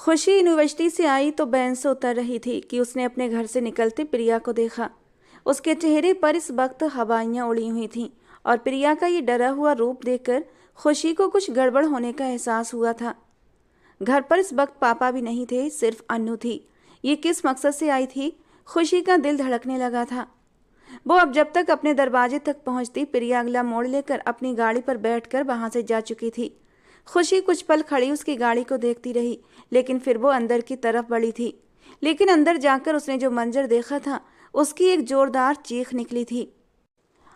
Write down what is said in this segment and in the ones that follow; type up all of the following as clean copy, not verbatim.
खुशी यूनिवर्सिटी से आई तो वैन से उतर रही थी कि उसने अपने घर से निकलते प्रिया को देखा। उसके चेहरे पर इस वक्त हवाइयाँ उड़ी हुई थीं और प्रिया का ये डरा हुआ रूप देखकर खुशी को कुछ गड़बड़ होने का एहसास हुआ था। घर पर इस वक्त पापा भी नहीं थे, सिर्फ अन्नू थी। ये किस मकसद से आई थी? खुशी का दिल धड़कने लगा था। वो अब जब तक अपने दरवाजे तक पहुंचती, प्रिया अगला मोड़ लेकर अपनी गाड़ी पर बैठकर वहां से जा चुकी थी। खुशी कुछ पल खड़ी उसकी गाड़ी को देखती रही, लेकिन फिर वो अंदर की तरफ बढ़ी थी। लेकिन अंदर जाकर उसने जो मंजर देखा था, उसकी एक जोरदार चीख निकली थी।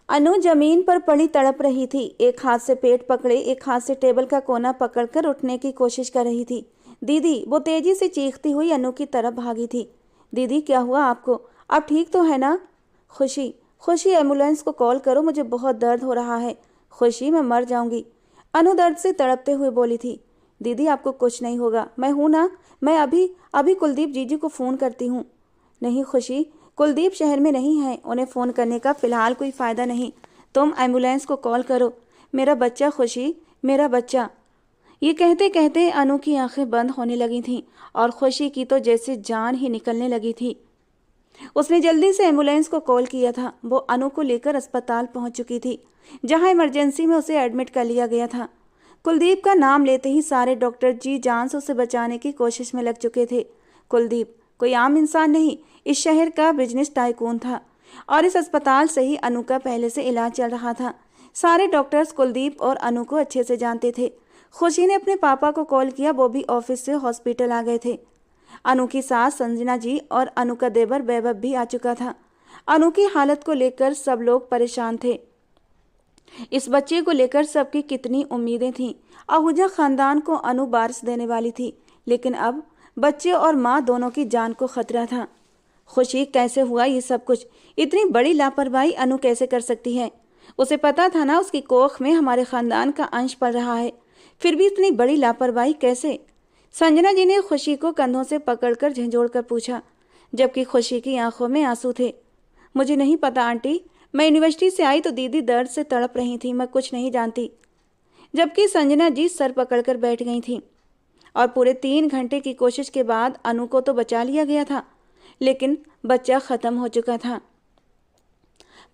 अनु जमीन पर पड़ी तड़प रही थी। एक हाथ से पेट पकड़े, एक हाथ से टेबल का कोना पकड़कर उठने की कोशिश कर रही थी। दीदी, वो तेजी से चीखती हुई अनु की तरफ भागी थी। दीदी, क्या हुआ आपको? आप ठीक तो है ना? खुशी, खुशी, एम्बुलेंस को कॉल करो, मुझे बहुत दर्द हो रहा है। खुशी, मैं मर जाऊंगी। अनु दर्द से तड़पते हुए बोली थी। दीदी, आपको कुछ नहीं होगा, मैं हूं ना। मैं अभी अभी कुलदीप जीजी को फ़ोन करती हूँ। नहीं खुशी, कुलदीप शहर में नहीं है, उन्हें फ़ोन करने का फ़िलहाल कोई फ़ायदा नहीं। तुम एम्बुलेंस को कॉल करो। मेरा बच्चा खुशी, मेरा बच्चा। ये कहते कहते अनु की आंखें बंद होने लगी थीं और खुशी की तो जैसे जान ही निकलने लगी थी। उसने जल्दी से एम्बुलेंस को कॉल किया था। वो अनु को लेकर अस्पताल पहुंच चुकी थी, जहां इमरजेंसी में उसे एडमिट कर लिया गया था। कुलदीप का नाम लेते ही सारे डॉक्टर जी जान से उसे बचाने की कोशिश में लग चुके थे। कुलदीप कोई आम इंसान नहीं, इस शहर का बिजनेस टाइकून था और इस अस्पताल से ही अनु का पहले से इलाज चल रहा था। सारे डॉक्टर्स कुलदीप और अनु को अच्छे से जानते थे। खुशी ने अपने पापा को कॉल किया, वो भी ऑफिस से हॉस्पिटल आ गए थे। अनु की सास संजना जी और अनु का देवर वैभव भी आ चुका था। अनु की हालत को लेकर सब लोग परेशान थे। इस बच्चे को लेकर सबकी कितनी उम्मीदें थीं। आहूजा खानदान को अनु वारिस देने वाली थी, लेकिन अब बच्चे और माँ दोनों की जान को खतरा था। खुशी, कैसे हुआ ये सब कुछ? इतनी बड़ी लापरवाही अनु कैसे कर सकती है? उसे पता था ना उसकी कोख में हमारे खानदान का अंश पल रहा है, फिर भी इतनी बड़ी लापरवाही कैसे? संजना जी ने खुशी को कंधों से पकड़कर झंझोड़कर पूछा, जबकि खुशी की आंखों में आंसू थे। मुझे नहीं पता आंटी, मैं यूनिवर्सिटी से आई तो दीदी दर्द से तड़प रही थी, मैं कुछ नहीं जानती। जबकि संजना जी सर पकड़कर बैठ गई थी। और पूरे 3 घंटे की कोशिश के बाद अनु को तो बचा लिया गया था, लेकिन बच्चा खत्म हो चुका था।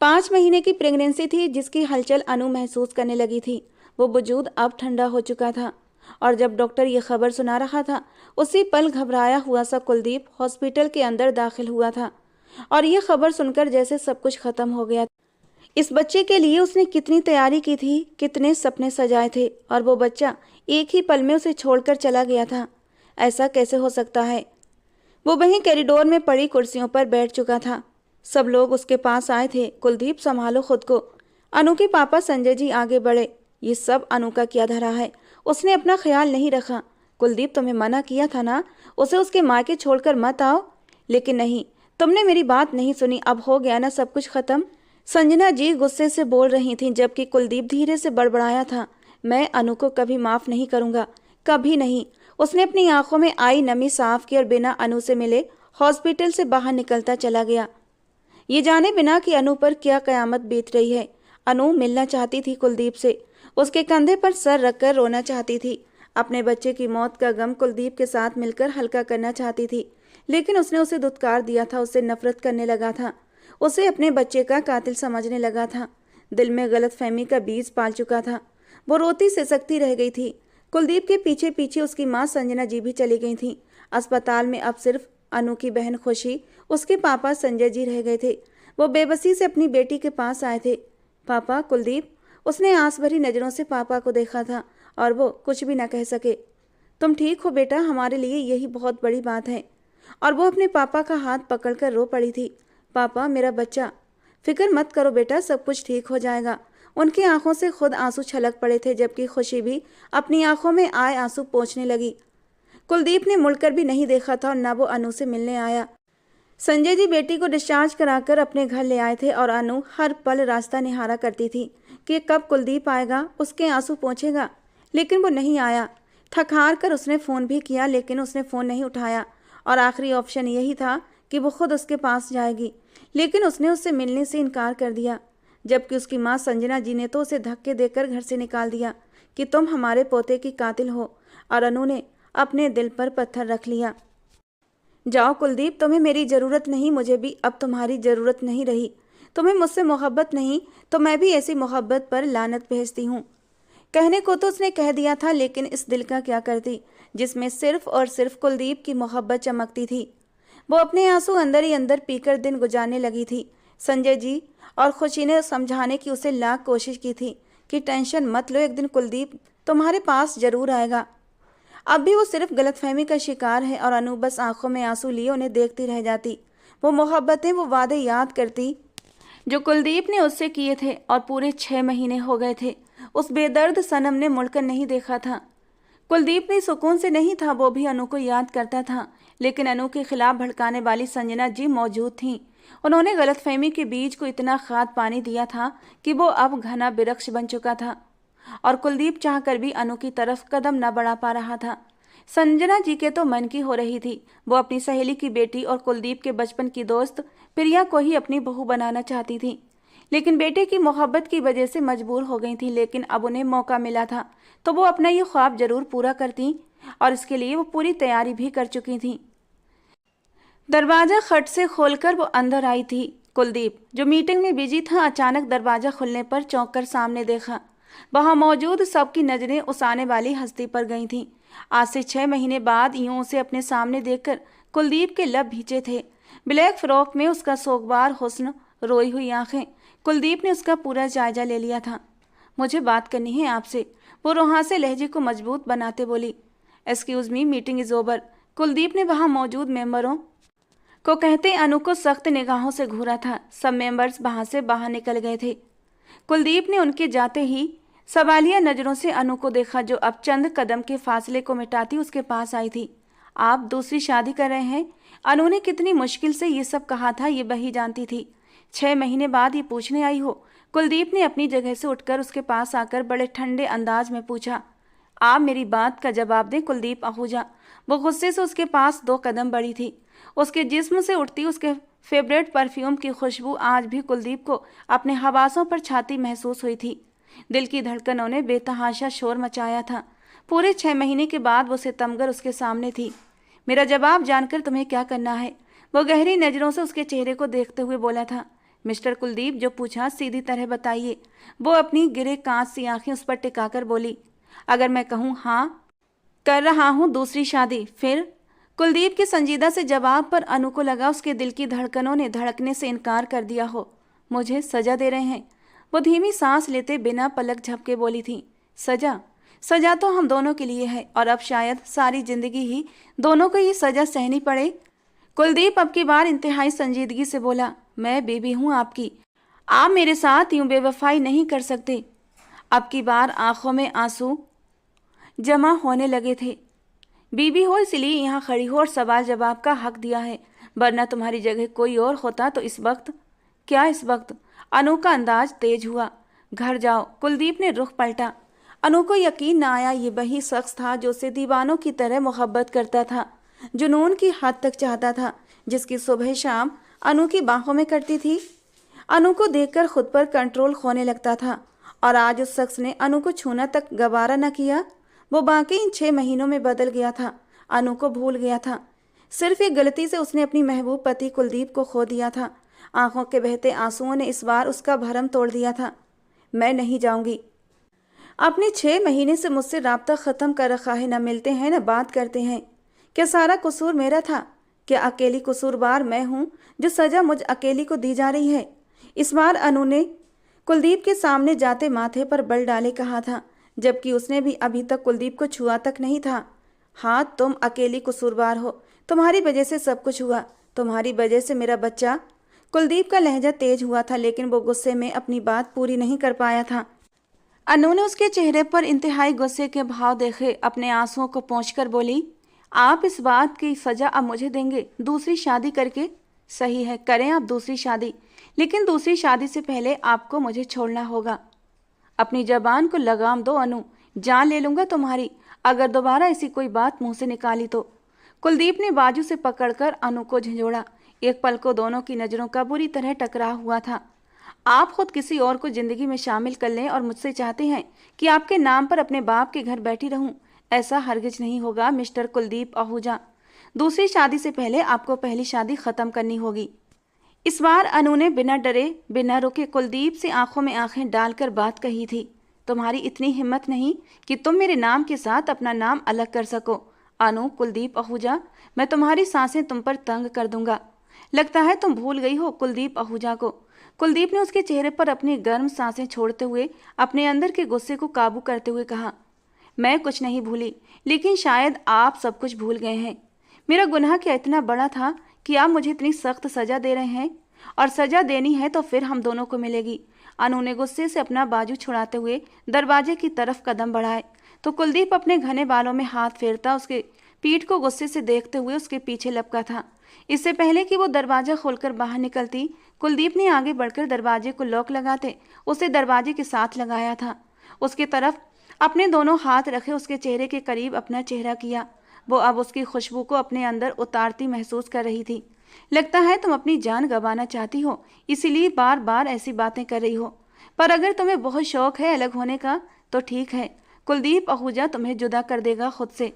5 महीने की प्रेगनेंसी थी जिसकी हलचल अनु महसूस करने लगी थी। वो वजूद अब ठंडा हो चुका था और जब डॉक्टर ये खबर सुना रहा था, उसी पल घबराया हुआ सा कुलदीप हॉस्पिटल के अंदर दाखिल हुआ था और ये खबर सुनकर जैसे सब कुछ खत्म हो गया। इस बच्चे के लिए उसने कितनी तैयारी की थी, कितने सपने सजाए थे, और वो बच्चा एक ही पल में उसे छोड़कर चला गया था। ऐसा कैसे हो सकता है? वो वहीं कॉरिडोर में पड़ी कुर्सियों पर बैठ चुका था। सब लोग उसके पास आए थे। कुलदीप, संभालो खुद को। अनु के पापा संजय जी आगे बढ़े। ये सब अनु का क्या धरा है? उसने अपना ख्याल नहीं रखा। कुलदीप, तुम्हें मना किया था ना, उसे उसके मायके छोड़कर मत आओ। लेकिन नहीं, तुमने मेरी बात नहीं सुनी। अब हो गया ना सब कुछ खत्म। संजना जी गुस्से से बोल रही थीं, जबकि कुलदीप धीरे से बड़बड़ाया था, मैं अनु को कभी माफ़ नहीं करूँगा, कभी नहीं। उसने अपनी आंखों में आई नमी साफ की और बिना अनु से मिले हॉस्पिटल से बाहर निकलता चला गया, ये जाने बिना कि अनु पर क्या कयामत बीत रही है। अनु मिलना चाहती थी कुलदीप से, उसके कंधे पर सर रखकर रोना चाहती थी। अपने बच्चे की मौत का गम कुलदीप के साथ मिलकर हल्का करना चाहती थी, लेकिन उसने उसे धुतकार दिया था, उससे नफरत करने लगा था, उसे अपने बच्चे का कातिल समझने लगा था। दिल में गलतफहमी का बीज पाल चुका था। वो रोती सिसकती रह गई थी। कुलदीप के पीछे पीछे उसकी माँ संजना जी भी चली गई थीं। अस्पताल में अब सिर्फ अनु की बहन खुशी, उसके पापा संजय जी रह गए थे। वो बेबसी से अपनी बेटी के पास आए थे। पापा, कुलदीप। उसने आंस भरी नज़रों से पापा को देखा था और वो कुछ भी न कह सके। तुम ठीक हो बेटा, हमारे लिए यही बहुत बड़ी बात है। और वो अपने पापा का हाथ पकड़कर रो पड़ी थी। पापा, मेरा बच्चा। फिक्र मत करो बेटा, सब कुछ ठीक हो जाएगा। उनकी आंखों से खुद आंसू छलक पड़े थे, जबकि खुशी भी अपनी आंखों में आए आंसू पोंछने लगी। कुलदीप ने मुड़कर भी नहीं देखा था और न वो अनु से मिलने आया। संजय जी बेटी को डिस्चार्ज कराकर अपने घर ले आए थे और अनु हर पल रास्ता निहारा करती थी कि कब कुलदीप आएगा, उसके आंसू पोंछेगा, लेकिन वो नहीं आया। थक हार कर उसने फ़ोन भी किया, लेकिन उसने फ़ोन नहीं उठाया और आखिरी ऑप्शन यही था कि वो खुद उसके पास जाएगी, लेकिन उसने उससे मिलने से इनकार कर दिया। जबकि उसकी माँ संजना जी ने तो उसे धक्के देकर घर से निकाल दिया कि तुम हमारे पोते की कातिल हो। और अनु ने अपने दिल पर पत्थर रख लिया। जाओ कुलदीप, तुम्हें मेरी ज़रूरत नहीं, मुझे भी अब तुम्हारी ज़रूरत नहीं रही। तुम्हें मुझसे मोहब्बत नहीं तो मैं भी ऐसी मोहब्बत पर लानत भेजती हूँ। कहने को तो उसने कह दिया था, लेकिन इस दिल का क्या करती जिसमें सिर्फ और सिर्फ कुलदीप की मोहब्बत चमकती थी। वो अपने आंसू अंदर ही अंदर पीकर दिन गुजारने लगी थी। संजय जी और खुशी ने समझाने की उसे लाख कोशिश की थी कि टेंशन मत लो, एक दिन कुलदीप तुम्हारे पास जरूर आएगा। अब भी वो सिर्फ गलतफहमी का शिकार है और अनु बस आंखों में आंसू लिए उन्हें देखती रह जाती। वो मोहब्बतें, वो वादे याद करती जो कुलदीप ने उससे किए थे, और पूरे 6 महीने हो गए थे उस बेदर्द सनम ने मुड़कर नहीं देखा था। कुलदीप भी सुकून से नहीं था, वो भी अनु को याद करता था, लेकिन अनु के खिलाफ भड़काने वाली संजना जी मौजूद थीं। उन्होंने गलतफहमी के बीज को इतना खाद पानी दिया था कि वो अब घना वृक्ष बन चुका था, और कुलदीप चाहकर भी अनु की तरफ कदम न बढ़ा पा रहा था। संजना जी के तो मन की हो रही थी। वो अपनी सहेली की बेटी और कुलदीप के बचपन की दोस्त प्रिया को ही अपनी बहू बनाना चाहती थी, लेकिन बेटे की मोहब्बत की वजह से मजबूर हो गई थी। लेकिन अब उन्हें मौका मिला था तो वो अपना ये ख्वाब जरूर पूरा करती, और इसके लिए वो पूरी तैयारी भी कर चुकी थी। दरवाजा खट से खोलकर वो अंदर आई थी। कुलदीप, जो मीटिंग में बिजी था, अचानक दरवाजा खुलने पर चौंक कर सामने देखा। वहां मौजूद सबकी नजरें उस आने वाली हस्ती पर गई थीं। आज से 6 महीने बाद यूं उसे अपने सामने देखकर कुलदीप के लब भींचे थे। ब्लैक फ्रॉक में उसका सोगवार हुस्न, रोई हुई आंखें। कुलदीप ने उसका पूरा जायजा ले लिया था। मुझे बात करनी है आपसे, वो रुहासे लहजे को मजबूत बनाते बोली। Excuse me, meeting is over, Kuldeep ने वहां मौजूद मेंबरों को कहते अनु को सख्त निगाहों से घूरा था। सब मेंबर्स वहां से बाहर निकल गए थे। कुलदीप ने उनके जाते ही सवालिया नजरों से अनु को देखा, जो अब चंद कदम के फासले को मिटाती उसके पास आई थी। आप दूसरी शादी कर रहे हैं? अनु ने कितनी मुश्किल से ये सब कहा था, ये वही जानती थी। 6 महीने बाद ये पूछने आई हो? कुलदीप ने अपनी जगह से उठकर उसके पास आकर बड़े ठंडे अंदाज में पूछा। आप मेरी बात का जवाब दें कुलदीप आहूजा। वो गुस्से से उसके पास 2 कदम बढ़ी थी। उसके जिस्म से उठती उसके फेवरेट परफ्यूम की खुशबू आज भी कुलदीप को अपने हवासों पर छाती महसूस हुई थी। दिल की धड़कनों ने बेतहाशा शोर मचाया था। पूरे 6 महीने के बाद वो सितमगर उसके सामने थी। मेरा जवाब जानकर तुम्हें क्या करना है? वो गहरी नजरों से उसके चेहरे को देखते हुए बोला था। मिस्टर कुलदीप, जो पूछा सीधी तरह बताइए। वो अपनी गिरे कांच सी आंखें उस पर टिकाकर बोली। अगर मैं कहूँ हाँ कर रहा हूँ दूसरी शादी, फिर? कुलदीप के संजीदा से जवाब पर अनु को लगा उसके दिल की धड़कनों ने धड़कने से इनकार कर दिया हो। मुझे सजा दे रहे हैं? वो धीमी सांस लेते बिना पलक झपके बोली थी। सजा? सजा तो हम दोनों के लिए है, और अब शायद सारी जिंदगी ही दोनों को ये सजा सहनी पड़े। कुलदीप अब की बार इंतहाई संजीदगी से बोला। मैं बीवी हूँ आपकी, आप मेरे साथ यूं बेवफाई नहीं कर सकते। अब की बार आंखों में आंसू जमा होने लगे थे। बीवी हो इसलिए यहाँ खड़ी हो और सवाल जवाब का हक दिया है, वरना तुम्हारी जगह कोई और होता तो इस वक्त। क्या इस वक्त? अनु का अंदाज तेज हुआ। घर जाओ। कुलदीप ने रुख पलटा। अनु को यकीन न आया ये वही शख्स था जो उसे दीवानों की तरह मोहब्बत करता था, जुनून की हद तक चाहता था, जिसकी सुबह शाम अनु की बाहों में कटती थी। अनु को देखकर खुद पर कंट्रोल खोने लगता था, और आज उस शख्स ने अनु को छूना तक गवारा न किया। वो बाकी इन 6 महीनों में बदल गया था, अनु को भूल गया था। सिर्फ एक गलती से उसने अपनी महबूब पति कुलदीप को खो दिया था। आंखों के बहते आंसुओं ने इस बार उसका भरम तोड़ दिया था। मैं नहीं जाऊंगी। अपने 6 महीने से मुझसे राब्ता ख़त्म कर रखा है, न मिलते हैं न बात करते हैं। क्या सारा कसूर मेरा था? क्या अकेली कसूरवार मैं हूँ जो सज़ा मुझ अकेली को दी जा रही है? इस बार अनु ने कुलदीप के सामने जाते माथे पर बल डाले कहा था, जबकि उसने भी अभी तक कुलदीप को छुआ तक नहीं था। हाँ, तुम अकेली कसूरवार हो, तुम्हारी वजह से सब कुछ हुआ, तुम्हारी वजह से मेरा बच्चा। कुलदीप का लहजा तेज हुआ था, लेकिन वो गुस्से में अपनी बात पूरी नहीं कर पाया था। अनु ने उसके चेहरे पर इंतहाई गुस्से के भाव देखे अपने आंसुओं को पोंछकर बोली, आप इस बात की सजा अब मुझे देंगे दूसरी शादी करके? सही है, करें आप दूसरी शादी, लेकिन दूसरी शादी से पहले आपको मुझे छोड़ना होगा। अपनी जबान को लगाम दो अनु, जान ले लूंगा तुम्हारी अगर दोबारा ऐसी कोई बात मुंह से निकाली तो। कुलदीप ने बाजू से पकड़कर अनु को झंझोड़ा। एक पल को दोनों की नजरों का बुरी तरह टकराव हुआ था। आप खुद किसी और को जिंदगी में शामिल कर लें और मुझसे चाहते हैं कि आपके नाम पर अपने बाप के घर बैठी रहूं, ऐसा हरगिज नहीं होगा मिस्टर कुलदीप आहूजा। दूसरी शादी से पहले आपको पहली शादी खत्म करनी होगी। इस बार अनु ने बिना डरे बिना रुके कुलदीप से आंखों में आंखें डालकर बात कही थी। तुम्हारी इतनी हिम्मत नहीं कि तुम मेरे नाम के साथ अपना नाम अलग कर सको। अनु कुलदीप आहूजा, मैं तुम्हारी सांसें तुम पर तंग कर दूंगा। लगता है तुम भूल गई हो कुलदीप आहूजा को। कुलदीप ने उसके चेहरे पर अपनी गर्म सांसें छोड़ते हुए अपने अंदर के गुस्से को काबू करते हुए कहा, मैं कुछ नहीं भूली, लेकिन शायद आप सब कुछ भूल गए हैं। मेरा गुनाह क्या इतना बड़ा था कि आप मुझे इतनी सख्त सजा दे रहे हैं? और सजा देनी है तो फिर हम दोनों को मिलेगी। अनु ने गुस्से से अपना बाजू छुड़ाते हुए दरवाजे की तरफ कदम बढ़ाए तो कुलदीप अपने घने बालों में हाथ फेरता उसके पीठ को गुस्से से देखते हुए उसके पीछे लपका था। इससे पहले कि वो दरवाजा खोलकर बाहर निकलती, कुलदीप ने आगे बढ़कर दरवाजे को लॉक लगाते उसे दरवाजे के साथ लगाया था। उसकी तरफ अपने दोनों हाथ रखे उसके चेहरे के करीब अपना चेहरा किया। वो अब उसकी खुशबू को अपने अंदर उतारती महसूस कर रही थी। लगता है तुम अपनी जान गंवाना चाहती हो, इसीलिए बार बार ऐसी बातें कर रही हो। पर अगर तुम्हें बहुत शौक है अलग होने का तो ठीक है, कुलदीप आहूजा तुम्हें जुदा कर देगा खुद से।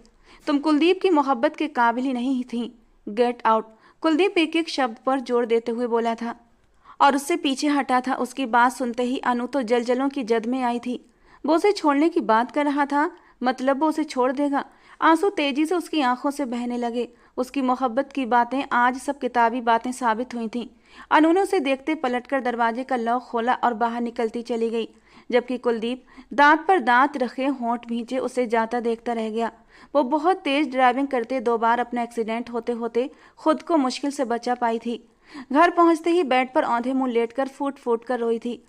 तुम कुलदीप की मोहब्बत के काबिल ही नहीं थी। गेट आउट, कुलदीप एक एक शब्द पर जोर देते हुए बोला था और उससे पीछे हटा था। उसकी बात सुनते ही अनु तो जलजलों की जद में आई थी। वो उसे छोड़ने की बात कर रहा था, मतलब वो उसे छोड़ देगा। आंसू तेजी से उसकी आंखों से बहने लगे। उसकी मोहब्बत की बातें आज सब किताबी बातें साबित हुई थीं। अनु ने उसे देखते पलटकर दरवाजे का लॉक खोला और बाहर निकलती चली गई, जबकि कुलदीप दांत पर दांत रखे होंठ भींचे उसे जाता देखता रह गया। वो बहुत तेज ड्राइविंग करते 2 बार अपना एक्सीडेंट होते होते खुद को मुश्किल से बचा पाई थी। घर पहुंचते ही बेड पर औंधे मुंह लेटकर फूट फूट कर रोई थी।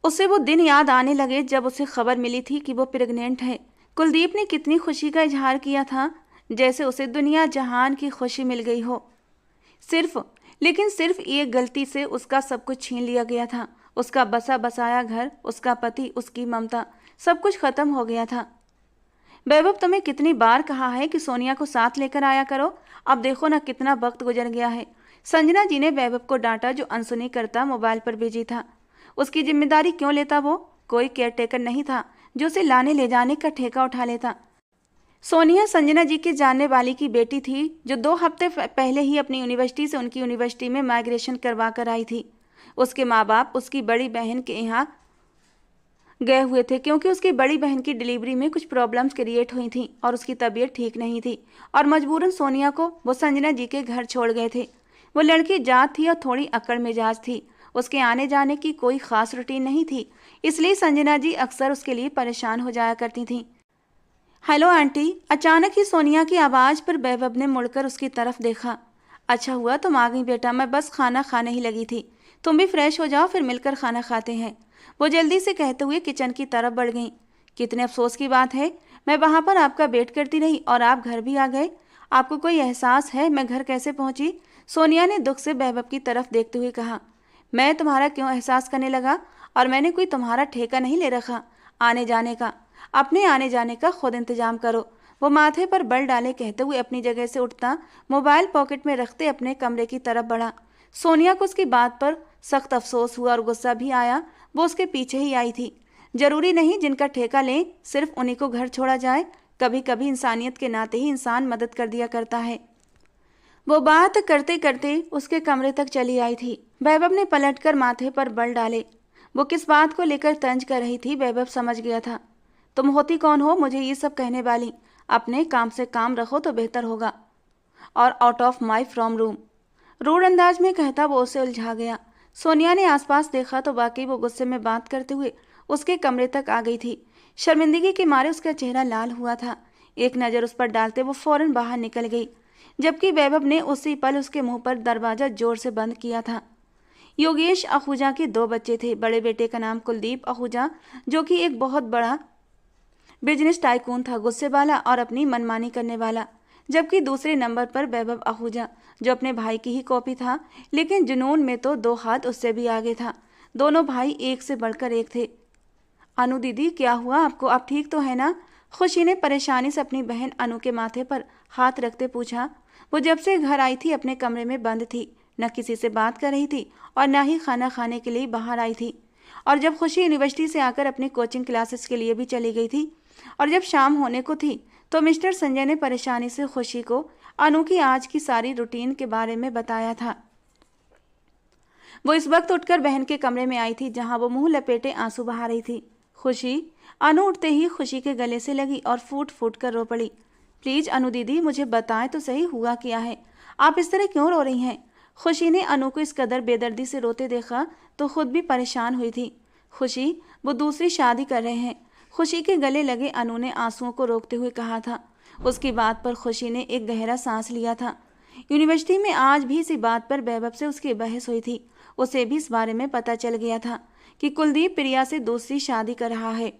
उसे वो दिन याद आने लगे जब उसे खबर मिली थी कि वो प्रेग्नेंट है। कुलदीप ने कितनी खुशी का इजहार किया था, जैसे उसे दुनिया जहान की खुशी मिल गई हो। सिर्फ एक गलती से उसका सब कुछ छीन लिया गया था। उसका बसा बसाया घर, उसका पति, उसकी ममता, सब कुछ खत्म हो गया था। वैभव, तुम्हें कितनी बार कहा है कि सोनिया को साथ लेकर आया करो। अब देखो ना कितना वक्त गुजर गया है। संजना जी ने वैभव को डांटा जो अनसुनी करता मोबाइल पर बिजी था। उसकी जिम्मेदारी क्यों लेता वो? कोई केयरटेकर नहीं था जो उसे लाने ले जाने का ठेका उठा लेता। सोनिया संजना जी के जानने वाली की बेटी थी जो 2 हफ्ते पहले ही अपनी यूनिवर्सिटी से उनकी यूनिवर्सिटी में माइग्रेशन करवा कर आई थी। उसके माँ बाप उसकी बड़ी बहन के यहाँ गए हुए थे क्योंकि उसकी बड़ी बहन की डिलीवरी में कुछ प्रॉब्लम्स क्रिएट हुई थी और उसकी तबीयत ठीक नहीं थी और मजबूरन सोनिया को वो संजना जी के घर छोड़ गए थे। वो लड़की जात थी और थोड़ी अकड़ मिजाज थी। उसके आने जाने की कोई खास रूटीन नहीं थी, इसलिए संजना जी अक्सर उसके लिए परेशान हो जाया करती थीं। Hello aunty. अचानक ही सोनिया की आवाज़ पर वैभव ने मुड़कर उसकी तरफ देखा। अच्छा हुआ तुम आ गई बेटा, मैं बस खाना खाने ही लगी थी। तुम भी फ्रेश हो जाओ, फिर मिलकर खाना खाते हैं। वो जल्दी से कहते हुए किचन की तरफ बढ़ गई। कितने अफसोस की बात है, मैं वहाँ पर आपका वेट करती रही और आप घर भी आ गए। आपको कोई एहसास है मैं घर कैसे पहुँची? सोनिया ने दुख से वैभव की तरफ देखते हुए कहा। मैं तुम्हारा क्यों एहसास करने लगा? और मैंने कोई तुम्हारा ठेका नहीं ले रखा आने जाने का। अपने आने जाने का खुद इंतजाम करो। वो माथे पर बल डाले कहते हुए अपनी जगह से उठता मोबाइल पॉकेट में रखते अपने कमरे की तरफ बढ़ा। सोनिया को उसकी बात पर सख्त अफसोस हुआ और गुस्सा भी आया। वो उसके पीछे ही आई थी। जरूरी नहीं जिनका ठेका लें सिर्फ उन्हीं को घर छोड़ा जाए। कभी कभी इंसानियत के नाते ही इंसान मदद कर दिया करता है। वो बात करते करते उसके कमरे तक चली आई थी। वैभव ने पलटकर माथे पर बल डाले। वो किस बात को लेकर तंज कर रही थी वैभव समझ गया था। तुम होती कौन हो मुझे ये सब कहने वाली? अपने काम से काम रखो तो बेहतर होगा। और out of my from room, rude अंदाज में कहता वो उसे उलझा गया। सोनिया ने आसपास देखा तो वाकई वो गुस्से में बात करते हुए उसके कमरे तक आ गई थी। शर्मिंदगी के मारे उसका चेहरा लाल हुआ था। एक नज़र उस पर डालते वो फौरन बाहर निकल गई, जबकि वैभव ने उसी पल उसके मुंह पर दरवाजा जोर से बंद किया था। योगेश आहूजा के 2 बच्चे थे। बड़े बेटे का नाम कुलदीप आहूजा, जो कि एक बहुत बड़ा बिजनेस टाइकून था, गुस्से वाला और अपनी मनमानी करने वाला। जबकि दूसरे नंबर पर वैभव आहूजा, जो अपने भाई की ही कॉपी था, लेकिन जुनून में तो 2 हाथ उससे भी आगे था। दोनों भाई एक से बढ़कर एक थे। अनु दीदी क्या हुआ आपको? आप ठीक तो है ना? खुशी ने परेशानी से अपनी बहन अनु के माथे पर हाथ रखते पूछा। वो जब से घर आई थी अपने कमरे में बंद थी, न किसी से बात कर रही थी और न ही खाना खाने के लिए बाहर आई थी। और जब खुशी यूनिवर्सिटी से आकर अपनी कोचिंग क्लासेस के लिए भी चली गई थी और जब शाम होने को थी तो मिस्टर संजय ने परेशानी से खुशी को अनु की आज की सारी रूटीन के बारे में बताया था। वो इस वक्त उठकर बहन के कमरे में आई थी, जहां वो मुंह लपेटे आंसू बहा रही थी। खुशी, अनु उठते ही खुशी के गले से लगी और फूट फूट कर रो पड़ी। प्लीज अनु दीदी, मुझे बताएं तो सही हुआ क्या है, आप इस तरह क्यों रो रही हैं? खुशी ने अनु को इस कदर बेदर्दी से रोते देखा तो खुद भी परेशान हुई थी। खुशी, वो दूसरी शादी कर रहे हैं। खुशी के गले लगे अनु ने आंसुओं को रोकते हुए कहा था। उसकी बात पर खुशी ने एक गहरा सांस लिया था। यूनिवर्सिटी में आज भी इसी बात पर वैभव से उसकी बहस हुई थी। उसे भी इस बारे में पता चल गया था कि कुलदीप प्रिया से दूसरी शादी कर रहा है,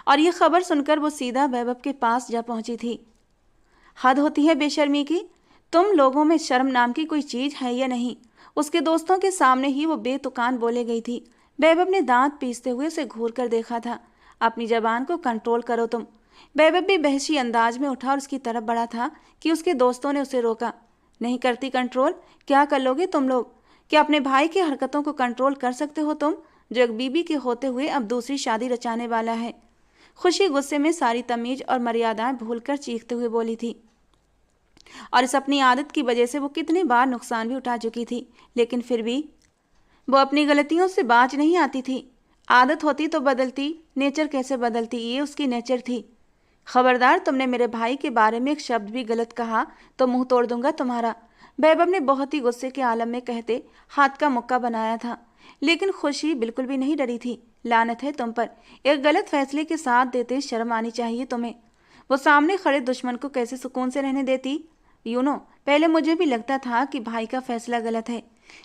और ये खबर सुनकर वो सीधा वैभव के पास जा पहुंची थी। हद होती है बेशर्मी की, तुम लोगों में शर्म नाम की कोई चीज है या नहीं? उसके दोस्तों के सामने ही वो बेतुकान बोले गई थी। वैभव ने दांत पीसते हुए उसे घूर कर देखा था। अपनी जबान को कंट्रोल करो तुम। वैभव भी बहसी अंदाज में उठा और उसकी तरफ बढ़ा था कि उसके दोस्तों ने उसे रोका। नहीं करती कंट्रोल? क्या कर लोगे तुम लोग? क्या अपने भाई की हरकतों को कंट्रोल कर सकते हो तुम, जो एक बीबी के होते हुए अब दूसरी शादी रचाने वाला है? खुशी गुस्से में सारी तमीज और मर्यादाएं भूलकर चीखते हुए बोली थी। और इस अपनी आदत की वजह से वो कितनी बार नुकसान भी उठा चुकी थी, लेकिन फिर भी वो अपनी गलतियों से बाज नहीं आती थी। आदत होती तो बदलती, नेचर कैसे बदलती, ये उसकी नेचर थी। खबरदार, तुमने मेरे भाई के बारे में एक शब्द भी गलत कहा तो मुंह तोड़ दूंगा तुम्हारा, वैभव ने बहुत ही गुस्से के आलम में कहते हाथ का मुक्का बनाया था। लेकिन खुशी बिल्कुल भी नहीं डरी थी। लानत है तुम पर, एक गलत फैसले के साथ देते शर्म आनी चाहिए तुम्हें। वो सामने खड़े दुश्मन को कैसे सुकून से रहने देती? पहले मुझे भी लगता था कि भाई का फैसला गलत है,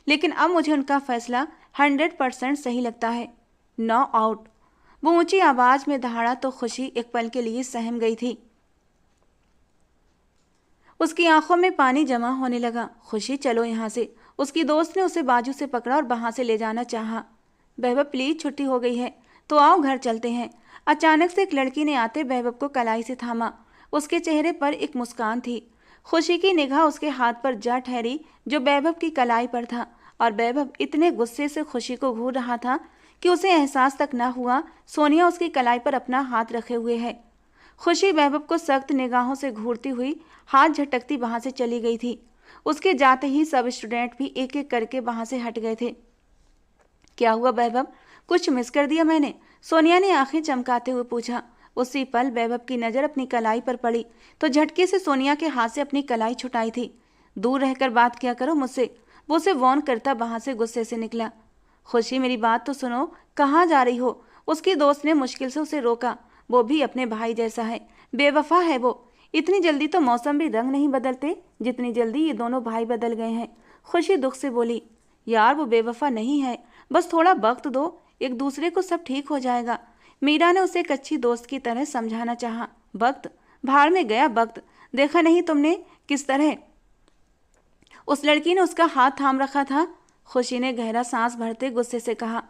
लेकिन अब मुझे उनका फैसला 100% सही लगता है। नो आउट, वो ऊंची आवाज में दहाड़ा तो खुशी एक पल के लिए सहम गई थी। उसकी आंखों में पानी जमा होने लगा। खुशी, चलो यहाँ से। उसकी दोस्त ने उसे बाजू से पकड़ा और वहां से ले जाना चाहा। वैभव, प्लीज, छुट्टी हो गई है तो आओ घर चलते हैं। अचानक से एक लड़की ने आते वैभव को कलाई से थामा। उसके चेहरे पर एक मुस्कान थी। खुशी की निगाह उसके हाथ पर जा ठहरी जो वैभव की कलाई पर था, और वैभव इतने गुस्से से खुशी को घूर रहा था कि उसे एहसास तक न हुआ सोनिया उसकी कलाई पर अपना हाथ रखे हुए है। खुशी वैभव को सख्त निगाहों से घूरती हुई हाथ झटकती वहां से चली गई थी। उसके जाते ही सब स्टूडेंट भी एक एक करके वहां से हट गए थे। क्या हुआ वैभव, कुछ मिस कर दिया मैंने? सोनिया ने आंखें चमकाते हुए पूछा। उसी पल वैभव की नजर अपनी कलाई पर पड़ी तो झटके से सोनिया के हाथ से अपनी कलाई छुटाई थी। दूर रहकर बात किया करो मुझसे, वो उसे वॉर्न करता वहां से गुस्से से निकला। खुशी, मेरी बात तो सुनो, कहाँ जा रही हो? उसकी दोस्त ने मुश्किल से उसे रोका। वो भी अपने भाई जैसा है, बेवफा है वो। इतनी जल्दी तो मौसम भी रंग नहीं बदलते जितनी जल्दी ये दोनों भाई बदल गए हैं। खुशी दुख से बोली। यार, वो बेवफा नहीं है, बस थोड़ा वक्त दो, एक दूसरे को सब ठीक हो जाएगा। मीरा ने उसे एक अच्छी दोस्त की तरह समझाना चाहा। वक्त भाड़ में गया वक्त, देखा नहीं तुमने किस तरह उस लड़की ने उसका हाथ थाम रखा था? खुशी ने गहरा सांस भरते गुस्से से कहा।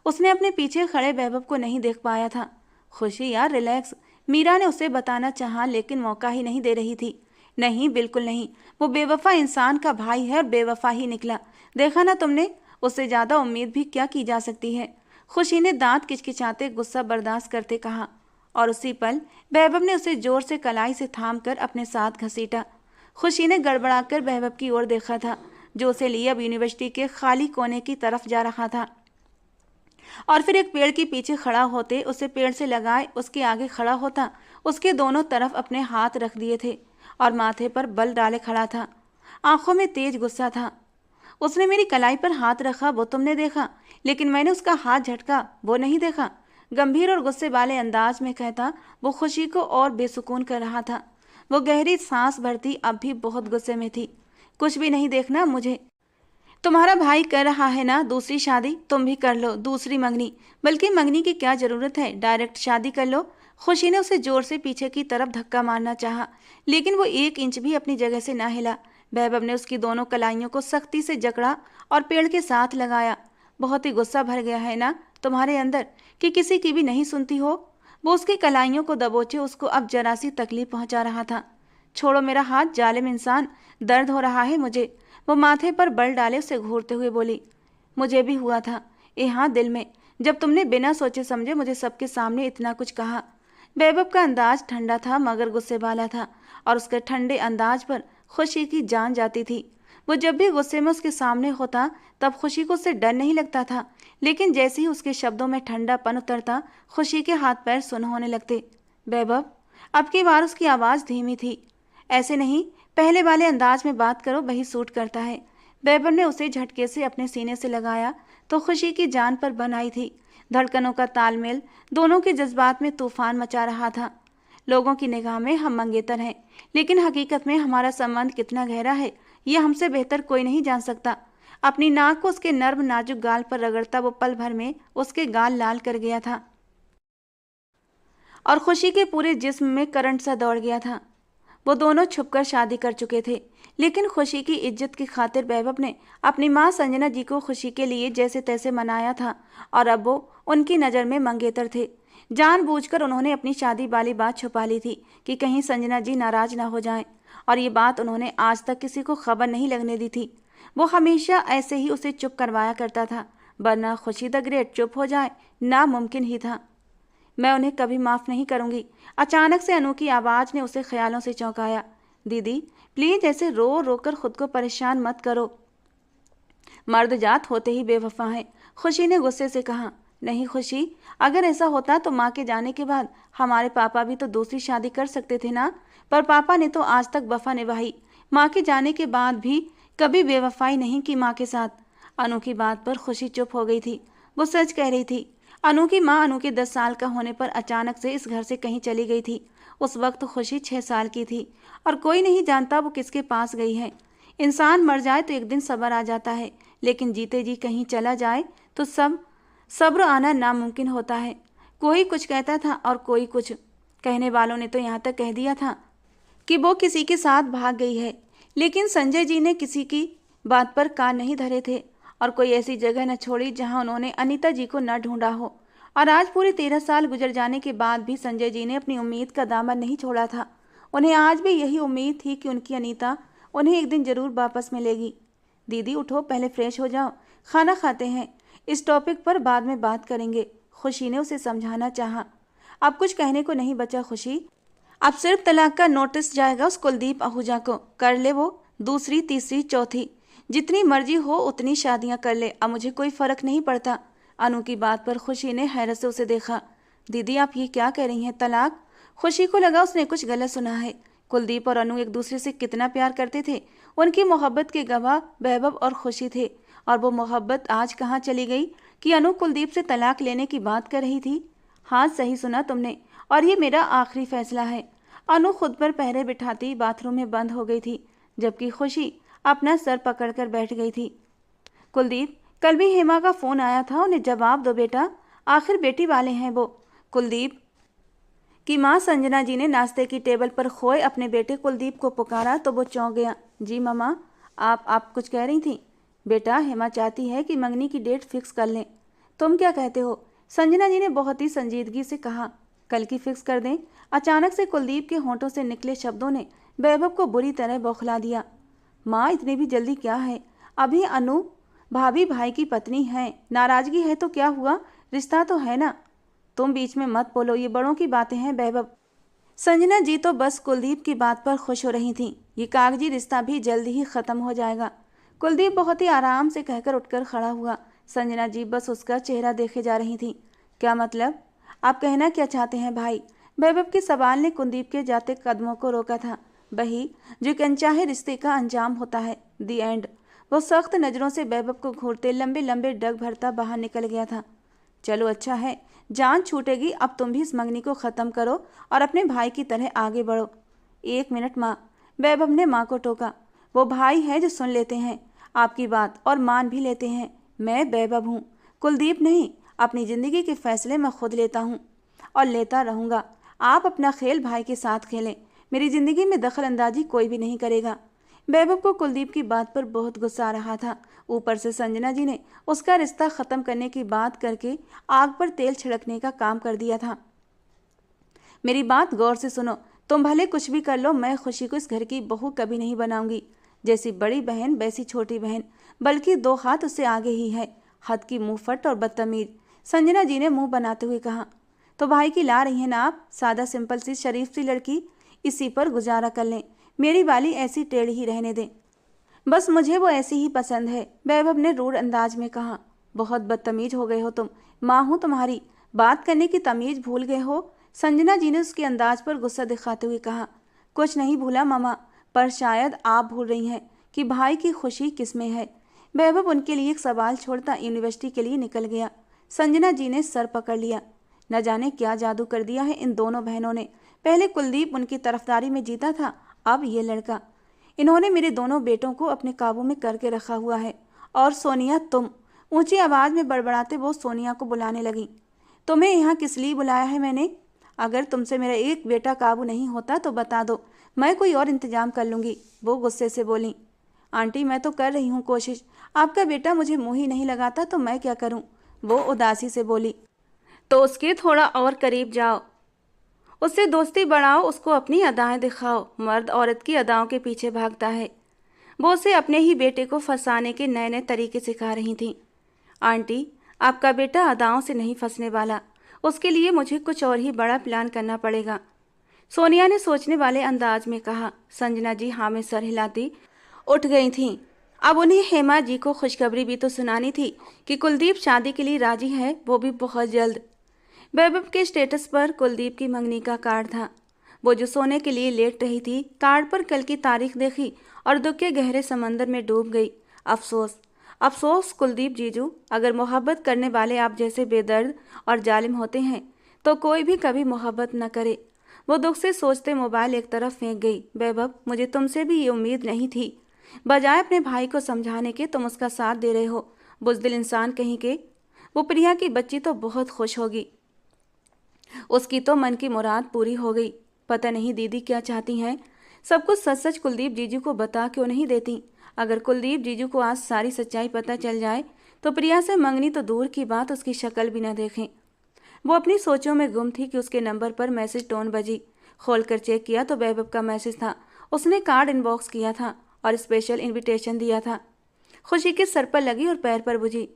उसने अपने पीछे खड़े वैभव को नहीं देख पाया था। खुशी, यार रिलैक्स, मीरा ने उसे बताना चाहा लेकिन मौका ही नहीं दे रही थी। नहीं, बिल्कुल नहीं, वो बेवफा इंसान का भाई है और बेवफा ही निकला। देखा ना तुमने, उससे ज्यादा उम्मीद भी क्या की जा सकती है? खुशी ने दांत किचकिचाते गुस्सा बर्दाश्त करते कहा, और उसी पल वैभव ने उसे जोर से कलाई से थाम कर अपने साथ घसीटा। खुशी ने गड़बड़ाकर वैभव की ओर देखा था, जो उसे लिए अब यूनिवर्सिटी के खाली कोने की तरफ जा रहा था, और फिर एक पेड़ के पीछे खड़ा होते उसे पेड़ से लगाए उसके आगे खड़ा होता, उसके दोनों तरफ अपने हाथ रख दिए थे और माथे पर बल डाले खड़ा था। आंखों में तेज गुस्सा था। उसने मेरी कलाई पर हाथ रखा वो तुमने देखा, लेकिन मैंने उसका हाथ झटका वो नहीं देखा। गंभीर और गुस्से वाले अंदाज में कहता वो खुशी को और बेसुकून कर रहा था। वो गहरी सांस भरती अब भी बहुत गुस्से में थी। कुछ भी नहीं देखना मुझे, तुम्हारा भाई कर रहा है ना दूसरी शादी, तुम भी कर लो दूसरी मंगनी। बल्कि मंगनी की क्या जरूरत है, डायरेक्ट शादी कर लो। खुशी ने उसे जोर से पीछे की तरफ धक्का मारना चाहा, लेकिन वो 1 इंच भी अपनी जगह से ना हिला। वैभव ने उसकी दोनों कलाइयों को सख्ती से जकड़ा और पेड़ के साथ लगाया। बहुत ही गुस्सा भर गया है ना तुम्हारे अंदर कि किसी की भी नहीं सुनती हो? वो उसकी कलाइयों को दबोचे उसको अब जरा सी तकलीफ पहुंचा रहा था। छोड़ो मेरा हाथ, जालिम इंसान, दर्द हो रहा है मुझे। वो माथे पर बल डाले उसे घूरते हुए बोली। मुझे भी हुआ था, यहाँ दिल में, जब तुमने बिना सोचे समझे मुझे सबके सामने इतना कुछ कहा। वैभव का अंदाज ठंडा था मगर गुस्से वाला था और उसके ठंडे अंदाज पर खुशी की जान जाती थी। वो जब भी गुस्से में उसके सामने होता तब खुशी को उससे डर नहीं लगता था, लेकिन जैसे ही उसके शब्दों में ठंडापन उतरता खुशी के हाथ पैर सुन्न होने लगते। वैभव, अब की बार उसकी आवाज़ धीमी थी। ऐसे नहीं, पहले वाले अंदाज में बात करो, वही सूट करता है। वैभव ने उसे झटके से अपने सीने से लगाया तो खुशी की जान पर बन आई थी। धड़कनों का तालमेल दोनों के जज्बात में तूफान मचा रहा था। लोगों की निगाह में हम मंगेतर हैं, लेकिन हकीकत में हमारा संबंध कितना गहरा है यह हमसे बेहतर कोई नहीं जान सकता। अपनी नाक को उसके नर्म नाजुक गाल पर रगड़ता वो पल भर में उसके गाल लाल कर गया था और खुशी के पूरे जिस्म में करंट सा दौड़ गया था। वो दोनों छुपकर शादी कर चुके थे, लेकिन खुशी की इज्जत की खातिर वैभव ने अपनी माँ संजना जी को खुशी के लिए जैसे तैसे मनाया था और अब वो उनकी नज़र में मंगेतर थे। जानबूझकर उन्होंने अपनी शादी वाली बात छुपा ली थी कि कहीं संजना जी नाराज ना हो जाएं, और ये बात उन्होंने आज तक किसी को खबर नहीं लगने दी थी। वो हमेशा ऐसे ही उसे चुप करवाया करता था, वरना खुशी द ग्रेट चुप हो जाए नामुमकिन ही था। मैं उन्हें कभी माफ़ नहीं करूंगी। अचानक से अनु की आवाज़ ने उसे ख्यालों से चौंकाया। दीदी प्लीज ऐसे रो रो कर खुद को परेशान मत करो, मर्द जात होते ही बेवफा हैं, खुशी ने गुस्से से कहा। नहीं खुशी, अगर ऐसा होता तो माँ के जाने के बाद हमारे पापा भी तो दूसरी शादी कर सकते थे ना, पर पापा ने तो आज तक वफा निभाई। माँ के जाने के बाद भी कभी बेवफाई नहीं की माँ के साथ। अनु की बात पर खुशी चुप हो गई थी। वो सच कह रही थी। अनु की माँ अनु के 10 साल का होने पर अचानक से इस घर से कहीं चली गई थी। उस वक्त खुशी 6 साल की थी और कोई नहीं जानता वो किसके पास गई है। इंसान मर जाए तो एक दिन सब्र आ जाता है, लेकिन जीते जी कहीं चला जाए तो सब्र आना नामुमकिन होता है। कोई कुछ कहता था और कोई कुछ। कहने वालों ने तो यहाँ तक कह दिया था कि वो किसी के साथ भाग गई है, लेकिन संजय जी ने किसी की बात पर कान नहीं धरे थे और कोई ऐसी जगह न छोड़ी जहां उन्होंने अनीता जी को न ढूंढा हो। और आज पूरे 13 साल गुजर जाने के बाद भी संजय जी ने अपनी उम्मीद का दामन नहीं छोड़ा था। उन्हें आज भी यही उम्मीद थी कि उनकी अनीता उन्हें एक दिन जरूर वापस मिलेगी। दीदी उठो, पहले फ्रेश हो जाओ, खाना खाते हैं, इस टॉपिक पर बाद में बात करेंगे। खुशी ने उसे समझाना चाहा। अब कुछ कहने को नहीं बचा खुशी, अब सिर्फ तलाक का नोटिस जाएगा उस कुलदीप आहूजा को। कर ले वो दूसरी तीसरी चौथी, जितनी मर्जी हो उतनी शादियां कर ले, अब मुझे कोई फर्क नहीं पड़ता। अनु की बात पर खुशी ने हैरत से उसे देखा। दीदी आप ये क्या कह रही हैं, तलाक? खुशी को लगा उसने कुछ गलत सुना है। कुलदीप और अनु एक दूसरे से कितना प्यार करते थे। उनकी मोहब्बत के गवाह वैभव और खुशी थे, और वो मोहब्बत आज कहाँ चली गई कि अनु कुलदीप से तलाक लेने की बात कर रही थी। हाँ सही सुना तुमने, और ये मेरा आखिरी फैसला है। अनु खुद पर पहरे बिठाती बाथरूम में बंद हो गई थी, जबकि खुशी अपना सर पकड़कर बैठ गई थी। कुलदीप, कल भी हेमा का फोन आया था, उन्हें जवाब दो बेटा, आखिर बेटी वाले हैं वो। कुलदीप की माँ संजना जी ने नाश्ते की टेबल पर खोए अपने बेटे कुलदीप को पुकारा तो वो चौंक गया। जी मम्मा, आप कुछ कह रही थी? बेटा हेमा चाहती है कि मंगनी की डेट फिक्स कर लें, तुम क्या कहते हो? संजना जी ने बहुत ही संजीदगी से कहा। कल की फिक्स कर दें? अचानक से कुलदीप के होंठों से निकले शब्दों ने वैभव को बुरी तरह बौखला दिया। माँ इतनी भी जल्दी क्या है, अभी अनु भाभी भाई की पत्नी है, नाराजगी है तो क्या हुआ, रिश्ता तो है ना। तुम बीच में मत बोलो, ये बड़ों की बातें हैं वैभव। संजना जी तो बस कुलदीप की बात पर खुश हो रही थीं। ये कागजी रिश्ता भी जल्दी ही खत्म हो जाएगा। कुलदीप बहुत ही आराम से कहकर उठकर खड़ा हुआ। संजना जी बस उसका चेहरा देखे जा रही थी। क्या मतलब, आप कहना क्या चाहते हैं भाई? वैभव के सवाल ने कुलदीप के जाते कदमों को रोका था। वही जो कि अनचाहे रिश्ते का अंजाम होता है, दी एंड। वो सख्त नज़रों से वैभव को घूरते लंबे लंबे डग भरता बाहर निकल गया था। चलो अच्छा है, जान छूटेगी, अब तुम भी इस मंगनी को ख़त्म करो और अपने भाई की तरह आगे बढ़ो। 1 मिनट माँ, वैभव ने माँ को टोका। वो भाई है जो सुन लेते हैं आपकी बात और मान भी लेते हैं। मैं वैभव हूँ, कुलदीप नहीं। अपनी ज़िंदगी के फैसले मैं खुद लेता हूँ और लेता रहूँगा। आप अपना खेल भाई के साथ खेलें, मेरी ज़िंदगी में दखल अंदाजी कोई भी नहीं करेगा। वैभव को कुलदीप की बात पर बहुत गुस्सा आ रहा था। ऊपर से संजना जी ने उसका रिश्ता ख़त्म करने की बात करके आग पर तेल छिड़कने का काम कर दिया था। मेरी बात गौर से सुनो, तुम भले कुछ भी कर लो, मैं खुशी को इस घर की बहू कभी नहीं बनाऊंगी। जैसी बड़ी बहन वैसी छोटी बहन, बल्कि 2 हाथ उससे आगे ही है। हद की मुंहफट और बदतमीज, संजना जी ने मुंह बनाते हुए कहा। तो भाई की ला रही हैं ना आप, सादा सिंपल सी शरीफ सी लड़की, इसी पर गुजारा कर लें। मेरी वाली ऐसी टेढ़ी ही रहने दें, बस मुझे वो ऐसी ही पसंद है, वैभव ने रूढ़ अंदाज में कहा। बहुत बदतमीज हो गए हो तुम, माँ हूँ तुम्हारी, बात करने की तमीज भूल गए हो, संजना जी ने उसके अंदाज पर गुस्सा दिखाते हुए कहा। कुछ नहीं भूला मामा, पर शायद आप भूल रही हैं कि भाई की खुशी किस में है। वैभव उनके लिए एक सवाल छोड़ता यूनिवर्सिटी के लिए निकल गया। संजना जी ने सर पकड़ लिया। न जाने क्या जादू कर दिया है इन दोनों बहनों ने। पहले कुलदीप उनकी तरफदारी में जीता था, अब ये लड़का। इन्होंने मेरे दोनों बेटों को अपने काबू में करके रखा हुआ है। और सोनिया तुम, ऊंची आवाज में बड़बड़ाते वो सोनिया को बुलाने लगी। तुम्हें यहाँ किस लिए बुलाया है मैंने? अगर तुमसे मेरा एक बेटा काबू नहीं होता तो बता दो, मैं कोई और इंतजाम कर लूँगी, वो गुस्से से बोली। आंटी मैं तो कर रही हूँ कोशिश, आपका बेटा मुझे मुँह ही नहीं लगाता तो मैं क्या करूँ, वो उदासी से बोली। तो उसके थोड़ा और करीब जाओ, उससे दोस्ती बढ़ाओ, उसको अपनी अदाएं दिखाओ। मर्द औरत की अदाओं के पीछे भागता है। वो उसे अपने ही बेटे को फंसाने के नए नए तरीके सिखा रही थी। आंटी आपका बेटा अदाओं से नहीं फंसने वाला, उसके लिए मुझे कुछ और ही बड़ा प्लान करना पड़ेगा, सोनिया ने सोचने वाले अंदाज में कहा। संजना जी हाँ में सर हिलाती उठ गई थीं। अब उन्हें हेमा जी को खुशखबरी भी तो सुनानी थी कि कुलदीप शादी के लिए राजी है, वो भी बहुत जल्द। वैभव के स्टेटस पर कुलदीप की मंगनी का कार्ड था। वो जो सोने के लिए लेट रही थी, कार्ड पर कल की तारीख देखी और दुख के गहरे समंदर में डूब गई। अफसोस अफसोस कुलदीप जीजू, अगर मोहब्बत करने वाले आप जैसे बेदर्द और जालिम होते हैं तो कोई भी कभी मोहब्बत न करे। वो दुख से सोचते मोबाइल एक तरफ फेंक गई। वैभव मुझे तुमसे भी ये उम्मीद नहीं थी, बजाय अपने भाई को समझाने के तुम उसका साथ दे रहे हो, बुज़दिल इंसान कहीं के। वो प्रिया की बच्ची तो बहुत खुश होगी, उसकी तो मन की मुराद पूरी हो गई। पता नहीं दीदी क्या चाहती हैं, सब कुछ सच सच कुलदीप जीजू को बता क्यों नहीं देती। अगर कुलदीप जीजू को आज सारी सच्चाई पता चल जाए तो प्रिया से मंगनी तो दूर की बात, उसकी शक्ल भी न देखें। वो अपनी सोचों में गुम थी कि उसके नंबर पर मैसेज टोन बजी। खोलकर चेक किया तो वैभव का मैसेज था। उसने कार्ड इनबॉक्स किया था और स्पेशल इनविटेशन दिया था। खुशी के सर पर लगी और पैर पर बुझी।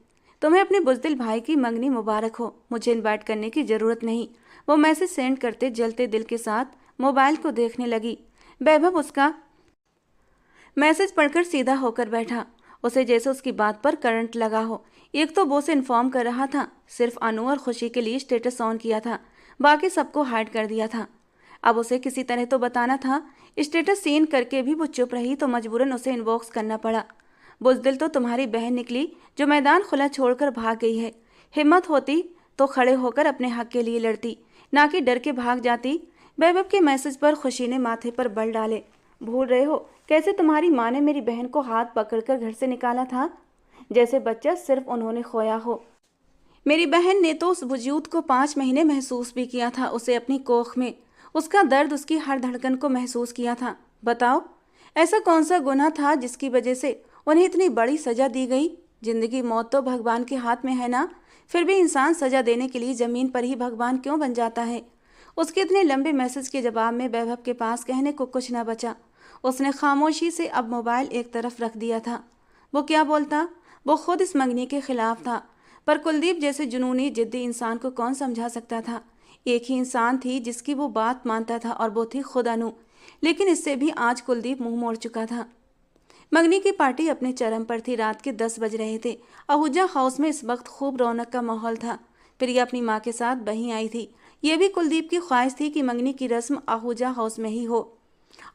तुम्हें अपने बुज़दिल भाई की मंगनी मुबारक हो, मुझे इनवाइट करने की ज़रूरत नहीं। वो मैसेज सेंड करते जलते दिल के साथ मोबाइल को देखने लगी। वैभव उसका मैसेज पढ़कर सीधा होकर बैठा, उसे जैसे उसकी बात पर करंट लगा हो। एक तो वो से इन्फॉर्म कर रहा था, सिर्फ अनु और खुशी के लिए स्टेटस ऑन किया था, बाकी सबको हाइड कर दिया था। अब उसे किसी तरह तो बताना था। स्टेटस सीन करके भी वो चुप रही तो मजबूरन उसे इनबॉक्स करना पड़ा। बुज़दिल तो तुम्हारी बहन निकली जो मैदान खुला छोड़कर भाग गई है। हिम्मत होती तो खड़े होकर अपने हक के लिए लड़ती, ना कि डर के भाग जाती। वैभव के मैसेज पर खुशी ने माथे पर बल डाले। भूल रहे हो कैसे तुम्हारी माँ ने मेरी बहन को हाथ पकड़कर घर से निकाला था, जैसे बच्चा सिर्फ उन्होंने खोया हो। मेरी बहन ने तो उस वजूद को 5 महीने महसूस भी किया था, उसे अपनी कोख में, उसका दर्द उसकी हर धड़कन को महसूस किया था। बताओ ऐसा कौन सा गुनाह था जिसकी वजह से उन्हें इतनी बड़ी सजा दी गई। जिंदगी मौत तो भगवान के हाथ में है ना, फिर भी इंसान सजा देने के लिए ज़मीन पर ही भगवान क्यों बन जाता है। उसके इतने लंबे मैसेज के जवाब में वैभव के पास कहने को कुछ न बचा। उसने खामोशी से अब मोबाइल एक तरफ रख दिया था। वो क्या बोलता, वो खुद इस मंगनी के खिलाफ था, पर कुलदीप जैसे जुनूनी जिद्दी इंसान को कौन समझा सकता था। एक ही इंसान थी जिसकी वो बात मानता था और वो थी खुद अनु, लेकिन इससे भी आज कुलदीप मुंह मोड़ चुका था। मंगनी की पार्टी अपने चरम पर थी। रात के 10 बज रहे थे। आहूजा हाउस में इस वक्त खूब रौनक का माहौल था। प्रिया अपनी माँ के साथ वहीं आई थी। ये भी कुलदीप की ख्वाहिश थी कि मंगनी की रस्म आहूजा हाउस में ही हो,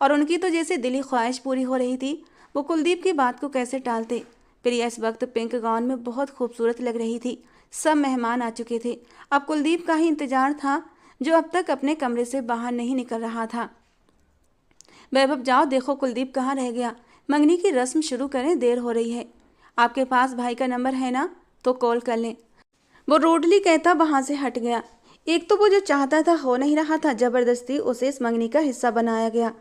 और उनकी तो जैसे दिली ख्वाहिश पूरी हो रही थी। वो कुलदीप की बात को कैसे टालते। प्रिया इस वक्त पिंक गाउन में बहुत खूबसूरत लग रही थी। सब मेहमान आ चुके थे। अब कुलदीप का ही इंतजार था, जो अब तक अपने कमरे से बाहर नहीं निकल रहा था। वैभव जाओ देखो कुलदीप कहाँ रह गया, मंगनी की रस्म शुरू करें, देर हो रही है। आपके पास भाई का नंबर है ना, तो कॉल कर लें। वो रूडली कहता वहां से हट गया। एक तो वो जो चाहता था हो नहीं रहा था, जबरदस्ती उसे इस मंगनी का हिस्सा बनाया गया।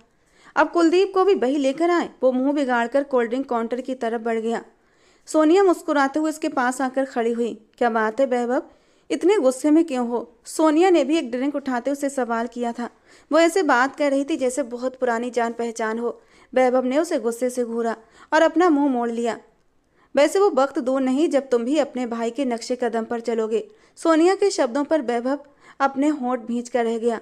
अब कुलदीप को भी वही लेकर आए। वो मुंह बिगाड़कर कोल्ड ड्रिंक काउंटर की तरफ बढ़ गया। सोनिया मुस्कुराते हुए उसके पास आकर खड़ी हुई। क्या बात है वैभव, इतने गुस्से में क्यों हो? सोनिया ने भी एक ड्रिंक उठाते उसे सवाल किया था। वो ऐसे बात कर रही थी जैसे बहुत पुरानी जान पहचान हो। वैभव ने उसे गुस्से से घूरा और अपना मुंह मोड़ लिया। वैसे वो वक्त दूर नहीं जब तुम भी अपने भाई के नक्शे कदम पर चलोगे। सोनिया के शब्दों पर वैभव अपने होंठ भींच कर रह गया।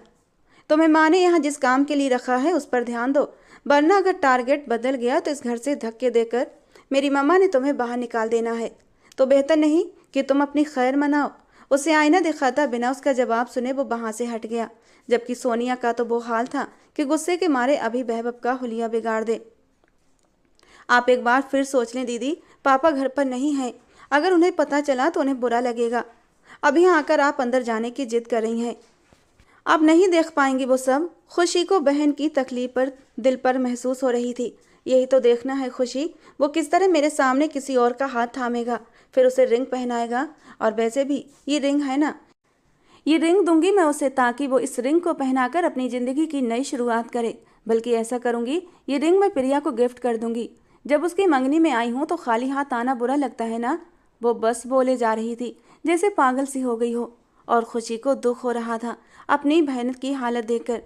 तुम्हें माँ ने यहाँ जिस काम के लिए रखा है उस पर ध्यान दो, वरना अगर टारगेट बदल गया तो इस घर से धक्के देकर मेरी मम्मा ने तुम्हें बाहर निकाल देना है। तो बेहतर नहीं कि तुम अपनी खैर मनाओ। उसे आईना दिखाता बिना उसका जवाब सुने वो वहाँ से हट गया, जबकि सोनिया का तो वो हाल था कि गुस्से के मारे अभी बहबब का हुलिया बिगाड़ दे। आप एक बार फिर सोच लें दीदी, पापा घर पर नहीं हैं। अगर उन्हें पता चला तो उन्हें बुरा लगेगा। अभी आकर आप अंदर जाने की जिद कर रही हैं। आप नहीं देख पाएंगी वो सब। खुशी को बहन की तकलीफ पर दिल पर महसूस हो रही थी। यही तो देखना है खुशी, वो किस तरह मेरे सामने किसी और का हाथ थामेगा, फिर उसे रिंग पहनाएगा। और वैसे भी ये रिंग है ना, ये रिंग दूंगी मैं उसे ताकि वो इस रिंग को पहनाकर अपनी ज़िंदगी की नई शुरुआत करे। बल्कि ऐसा करूंगी, ये रिंग मैं प्रिया को गिफ्ट कर दूंगी। जब उसकी मंगनी में आई हूँ तो खाली हाथ आना बुरा लगता है ना। वो बस बोले जा रही थी जैसे पागल सी हो गई हो, और खुशी को दुख हो रहा था अपनी बहन की हालत देखकर।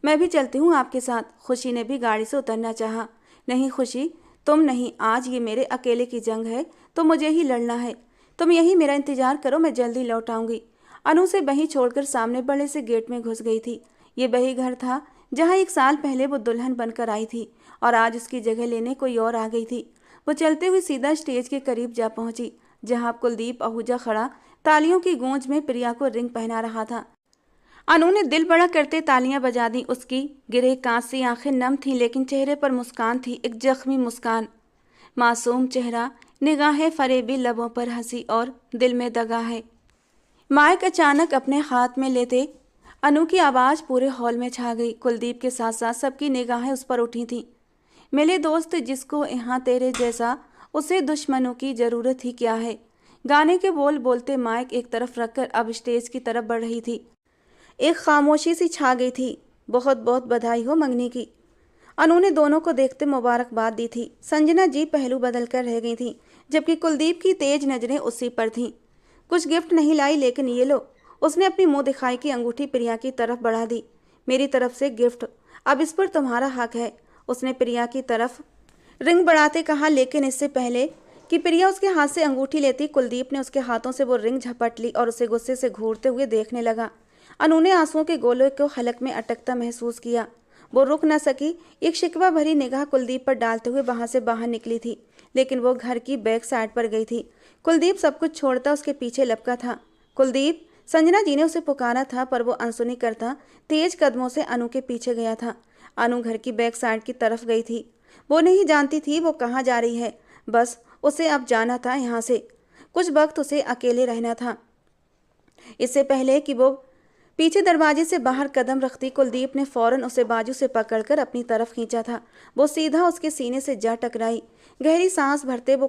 मैं भी चलती हूँ आपके साथ। खुशी ने भी गाड़ी से उतरना चाहा। नहीं खुशी, तुम नहीं, आज ये मेरे अकेले की जंग है, तो मुझे ही लड़ना है। तुम यही मेरा इंतजार करो, मैं जल्दी लौट आऊंगी। अनु से बही छोड़कर सामने बड़े से गेट में घुस गई थी। ये बही घर था जहाँ 1 साल पहले वो दुल्हन बनकर आई थी, और आज उसकी जगह लेने कोई और आ गई थी। वो चलते हुए सीधा स्टेज के करीब जा पहुंची, जहाँ कुलदीप आहूजा खड़ा तालियों की गूंज में प्रिया को रिंग पहना रहा था। अनु ने दिल बड़ा करते तालियां बजा दी। उसकी गिरे कांच सी आंखें नम थीं, लेकिन चेहरे पर मुस्कान थी, एक जख्मी मुस्कान। मासूम चेहरा, निगाहें फरेबी, लबों पर हंसी और दिल में दगा है। माइक अचानक अपने हाथ में लेते अनु की आवाज़ पूरे हॉल में छा गई। कुलदीप के साथ साथ सबकी निगाहें उस पर उठी थीं। मिले दोस्त जिसको यहाँ तेरे जैसा, उसे दुश्मनों की ज़रूरत ही क्या है। गाने के बोल बोलते माइक एक तरफ रखकर अब स्टेज की तरफ बढ़ रही थी। एक खामोशी सी छा गई थी। बहुत बहुत बधाई हो मंगनी की। अनु ने दोनों को देखते मुबारकबाद दी थी। संजना जी पहलू बदल कर रह गई थी, जबकि कुलदीप की तेज नजरें उसी पर थीं। कुछ गिफ्ट नहीं लाई, लेकिन ये लो। उसने अपनी मुंह दिखाई की अंगूठी प्रिया की तरफ बढ़ा दी। मेरी तरफ से गिफ्ट, अब इस पर तुम्हारा हक है। उसने प्रिया की तरफ रिंग बढ़ाते कहा, लेकिन इससे पहले कि प्रिया उसके हाथ से अंगूठी लेती, कुलदीप ने उसके हाथों से वो रिंग झपट ली और उसे गुस्से से घूरते हुए देखने लगा। अनु ने आंसुओं के गोले को हलक में अटकता महसूस किया। वो रुक न सकी। एक शिकवा भरी निगाह कुलदीप पर डालते हुए वहां से बाहर निकली थी, लेकिन वो घर की बैक साइड पर गई थी। कुलदीप सब कुछ छोड़ता उसके पीछे लपका था। कुलदीप, संजना जी ने उसे पुकारा था, पर वो अनसुनी करता तेज कदमों से अनु के पीछे गया था। अनु घर की बैक साइड की तरफ गई थी। वो नहीं जानती थी वो कहाँ जा रही है, बस उसे अब जाना था यहाँ से। कुछ वक्त उसे अकेले रहना था। इससे पहले कि वो पीछे दरवाजे से बाहर कदम रखती, कुलदीप ने फौरन उसे बाजू से पकड़कर अपनी तरफ खींचा था। वो सीधा उसके सीने से जा टकराई। गहरी सांस भरते वो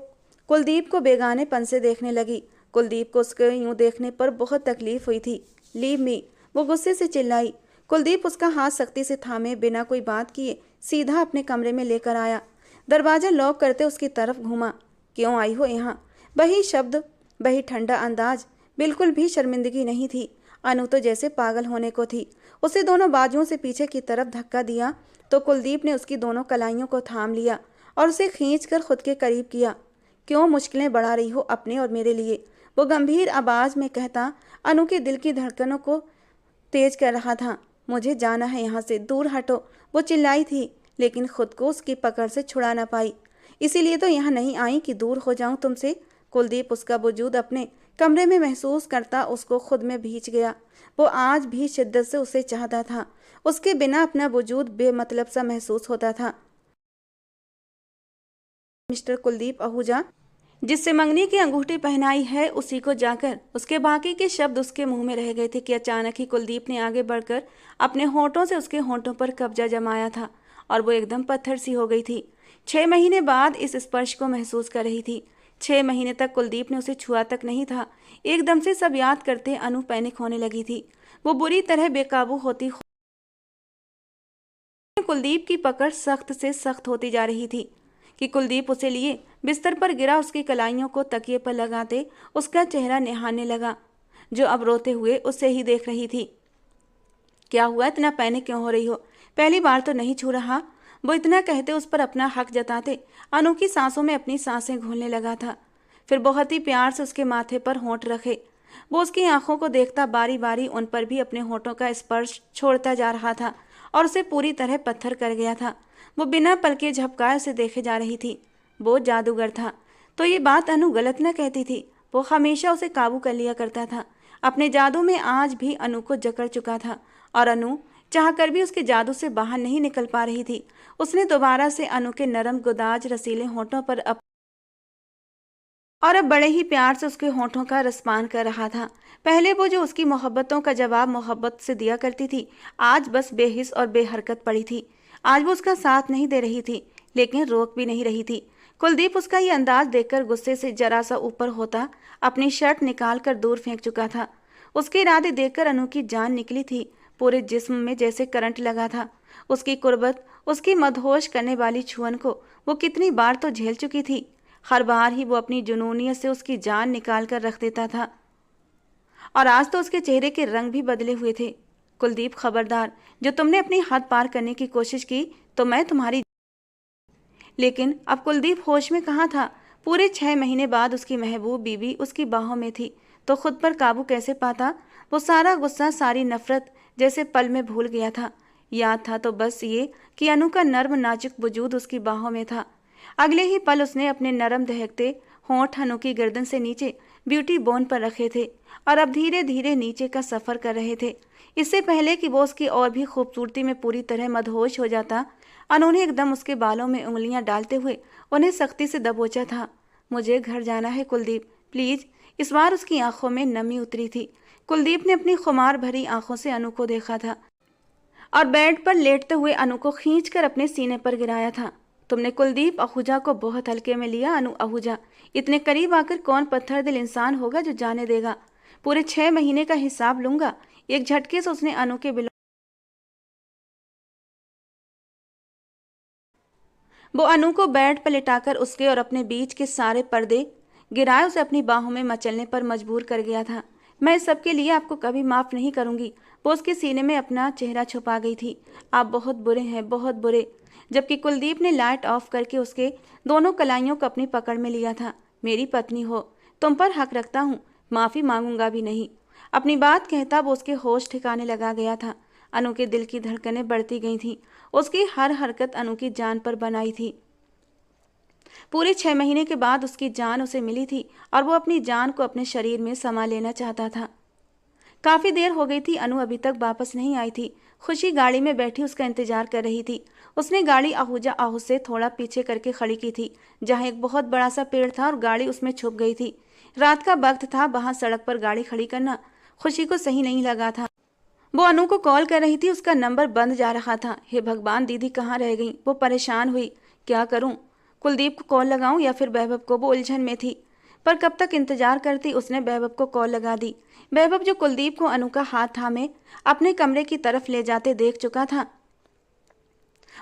कुलदीप को बेगानेपन से देखने लगी। कुलदीप को उसके यूं देखने पर बहुत तकलीफ हुई थी। लीव मी, वो गुस्से से चिल्लाई। कुलदीप उसका हाथ सख्ती से थामे बिना कोई बात किए सीधा अपने कमरे में लेकर आया। दरवाजा लॉक करते उसकी तरफ घूमा। क्यों आई हो यहाँ? वही शब्द, वही ठंडा अंदाज, बिल्कुल भी शर्मिंदगी नहीं थी। अनु तो जैसे पागल होने को थी। उसे दोनों बाजुओं से पीछे की तरफ धक्का दिया तो कुलदीप ने उसकी दोनों कलाइयों को थाम लिया और उसे खींचकर खुद के करीब किया। क्यों मुश्किलें बढ़ा रही हो अपने और मेरे लिए? वो गंभीर आवाज में कहता अनु के दिल की धड़कनों को तेज कर रहा था। मुझे जाना है यहाँ से, दूर हटो, वो चिल्लाई थी, लेकिन खुद को उसकी पकड़ से छुड़ा ना पाई। इसीलिए तो यहाँ नहीं आई कि दूर हो जाऊं तुमसे। कुलदीप उसका वजूद अपने कमरे में महसूस करता उसको खुद में भींच गया। वो आज भी शिद्दत से उसे चाहता था। उसके बिना अपना वजूद बेमतलब सा महसूस होता था। मिस्टर कुलदीप आहूजा, जिससे मंगनी की अंगूठी पहनाई है, उसी को जाकर। उसके बाकी के शब्द उसके मुंह में रह गए थे कि अचानक ही कुलदीप ने आगे बढ़कर अपने होंठों से उसके होंठों पर कब्जा जमाया था और वो एकदम पत्थर सी हो गई थी। 6 महीने बाद इस स्पर्श को महसूस कर रही थी। 6 महीने तक कुलदीप ने उसे छुआ तक नहीं था। एकदम से सब याद करते अनु पैनिक होने लगी थी। वो बुरी तरह बेकाबू होती कुलदीप की पकड़ सख्त से सख्त होती जा रही थी कि कुलदीप उसे लिए बिस्तर पर गिरा। उसकी कलाइयों को तकिए पर लगाते उसका चेहरा निहारने लगा, जो अब रोते हुए उसे ही देख रही थी। क्या हुआ, इतना पैनिक क्यों हो रही हो? पहली बार तो नहीं छू रहा। वो इतना कहते उस पर अपना हक जताते अनु की सांसों में अपनी सांसें घोलने लगा था। फिर बहुत ही प्यार से उसके माथे पर होंठ रखे। वो उसकी आंखों को देखता बारी बारी उन पर भी अपने होठों का स्पर्श छोड़ता जा रहा था और उसे पूरी तरह पत्थर कर गया था। वो बिना पलके झपकाए उसे देखे जा रही थी। वो जादूगर था। तो ये बात अनु गलत न कहती थी। वो हमेशा उसे काबू कर लिया करता था। अपने जादू में आज भी अनु को जकड़ चुका था और अनु चाहकर भी उसके जादू से बाहर नहीं निकल पा रही थी। उसने दोबारा से अनु के नरम गुदाज रसीले होठों पर अब बड़े ही प्यार से उसके होठों का रसपान कर रहा था। पहले वो जो उसकी मोहब्बतों का जवाब मोहब्बत से दिया करती थी, आज बस बेहिस और बेहरकत पड़ी थी। आज वो उसका साथ नहीं दे रही थी, लेकिन रोक भी नहीं रही थी। कुलदीप उसका ये अंदाज देखकर गुस्से से जरा सा ऊपर होता अपनी शर्ट निकाल कर दूर फेंक चुका था। उसके इरादे देखकर अनु की जान निकली थी। पूरे जिस्म में जैसे करंट लगा था। उसकी कुर्बत, उसकी मदहोश करने वाली छुअन को वो कितनी बार तो झेल चुकी थी। हर बार ही वो अपनी जुनूनियत से उसकी जान निकाल कर रख देता था और आज तो उसके चेहरे के रंग भी बदले हुए थे। कुलदीप, खबरदार, जो तुमने अपनी हद पार करने की कोशिश की तो मैं तुम्हारी। लेकिन अब कुलदीप होश में कहाँ था। पूरे 6 महीने बाद उसकी महबूब बीवी उसकी बाहों में थी तो खुद पर काबू कैसे पाता। वो सारा गुस्सा, सारी नफरत जैसे पल में भूल गया था। याद था तो बस ये कि अनु का नर्म नाजुक वजूद उसकी बाहों में था। अगले ही पल उसने अपने नरम दहकते होंठ अनु की गर्दन से नीचे ब्यूटी बोन पर रखे थे और अब धीरे धीरे नीचे का सफर कर रहे थे। इससे पहले कि वो उसकी और भी खूबसूरती में पूरी तरह मदहोश हो जाता, अनु ने एकदम उसके बालों में उंगलियां डालते हुए उन्हें सख्ती से दबोचा था। मुझे घर जाना है कुलदीप, प्लीज। इस बार उसकी आंखों में नमी उतरी थी। कुलदीप ने अपनी खुमार भरी आंखों से अनु को देखा था और बेड पर लेटते हुए अनु को खींचकर अपने सीने पर गिराया था। तुमने कुलदीप आहूजा को बहुत हल्के में लिया अनु आहूजा। इतने करीब आकर कौन पत्थर दिल इंसान होगा जो जाने देगा। पूरे 6 महीने का हिसाब लूंगा। एक झटके से उसने अनु के वो अनु को बेड पर लिटाकर उसके और अपने बीच के सारे पर्दे गिराए उसे अपनी बाहों में मचलने पर मजबूर कर गया था। मैं इस सब के लिए आपको कभी माफ नहीं करूंगी। वो उसके सीने में अपना चेहरा छुपा गई थी। आप बहुत बुरे हैं, बहुत बुरे। जबकि कुलदीप ने लाइट ऑफ करके उसके दोनों कलाइयों को अपनी पकड़ में लिया था। मेरी पत्नी हो, तुम पर हक रखता हूँ, माफी मांगूंगा भी नहीं। अपनी बात कहता वो उसके होश ठिकाने लगा गया था। अनु के दिल की धड़कनें बढ़ती गई थीं। उसकी हर हरकत अनु की जान पर बनाई थी। पूरे 6 महीने के बाद उसकी जान उसे मिली थी और वो अपनी जान को अपने शरीर में समा लेना चाहता था। काफी देर हो गई थी, अनु अभी तक वापस नहीं आई थी। खुशी गाड़ी में बैठी उसका इंतजार कर रही थी। उसने गाड़ी आहूजा आहूज से थोड़ा पीछे करके खड़ी की थी, जहां एक बहुत बड़ा सा पेड़ था और गाड़ी उसमें छुप गई थी। रात का वक्त था, वहां सड़क पर गाड़ी खड़ी करना खुशी को सही नहीं लगा था। वो अनु को कॉल कर रही थी, उसका नंबर बंद जा रहा था। हे भगवान, दीदी कहाँ रह गई। वो परेशान हुई। क्या करूं, कुलदीप को कॉल लगाऊं या फिर वैभव को। वो उलझन में थी, पर कब तक इंतजार करती। उसने वैभव को कॉल लगा दी। वैभव, जो कुलदीप को अनु का हाथ थामे अपने कमरे की तरफ ले जाते देख चुका था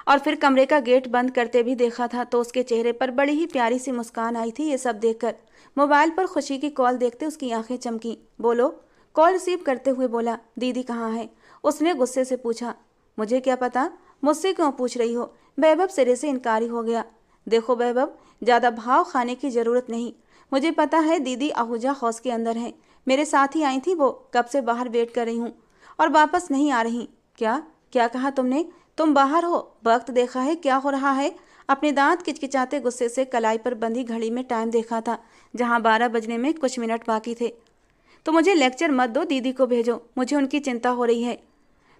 और फिर कमरे का गेट बंद करते भी देखा था, तो उसके चेहरे पर बड़ी ही प्यारी सी मुस्कान आई थी। ये सब देखकर मोबाइल पर खुशी की कॉल देखते उसकी आंखें चमकी। बोलो। कॉल रिसीव करते हुए बोला, दीदी कहाँ है। उसने गुस्से से पूछा। मुझे क्या पता, मुझसे क्यों पूछ रही हो। वैभव सिरे से इनकारी हो गया। देखो वैभव, ज्यादा भाव खाने की जरूरत नहीं। मुझे पता है दीदी आहूजा हाउस के अंदर है। मेरे साथ ही आई थी, वो कब से बाहर वेट कर रही हूँ और वापस नहीं आ रही। क्या क्या कहा तुमने। तुम बाहर हो। वक्त देखा है क्या हो रहा है। अपने दांत किचकिचाते गुस्से से कलाई पर बंधी घड़ी में टाइम देखा था, जहां 12 बजने में कुछ मिनट बाकी थे। तो मुझे लेक्चर मत दो, दीदी को भेजो। मुझे उनकी चिंता हो रही है।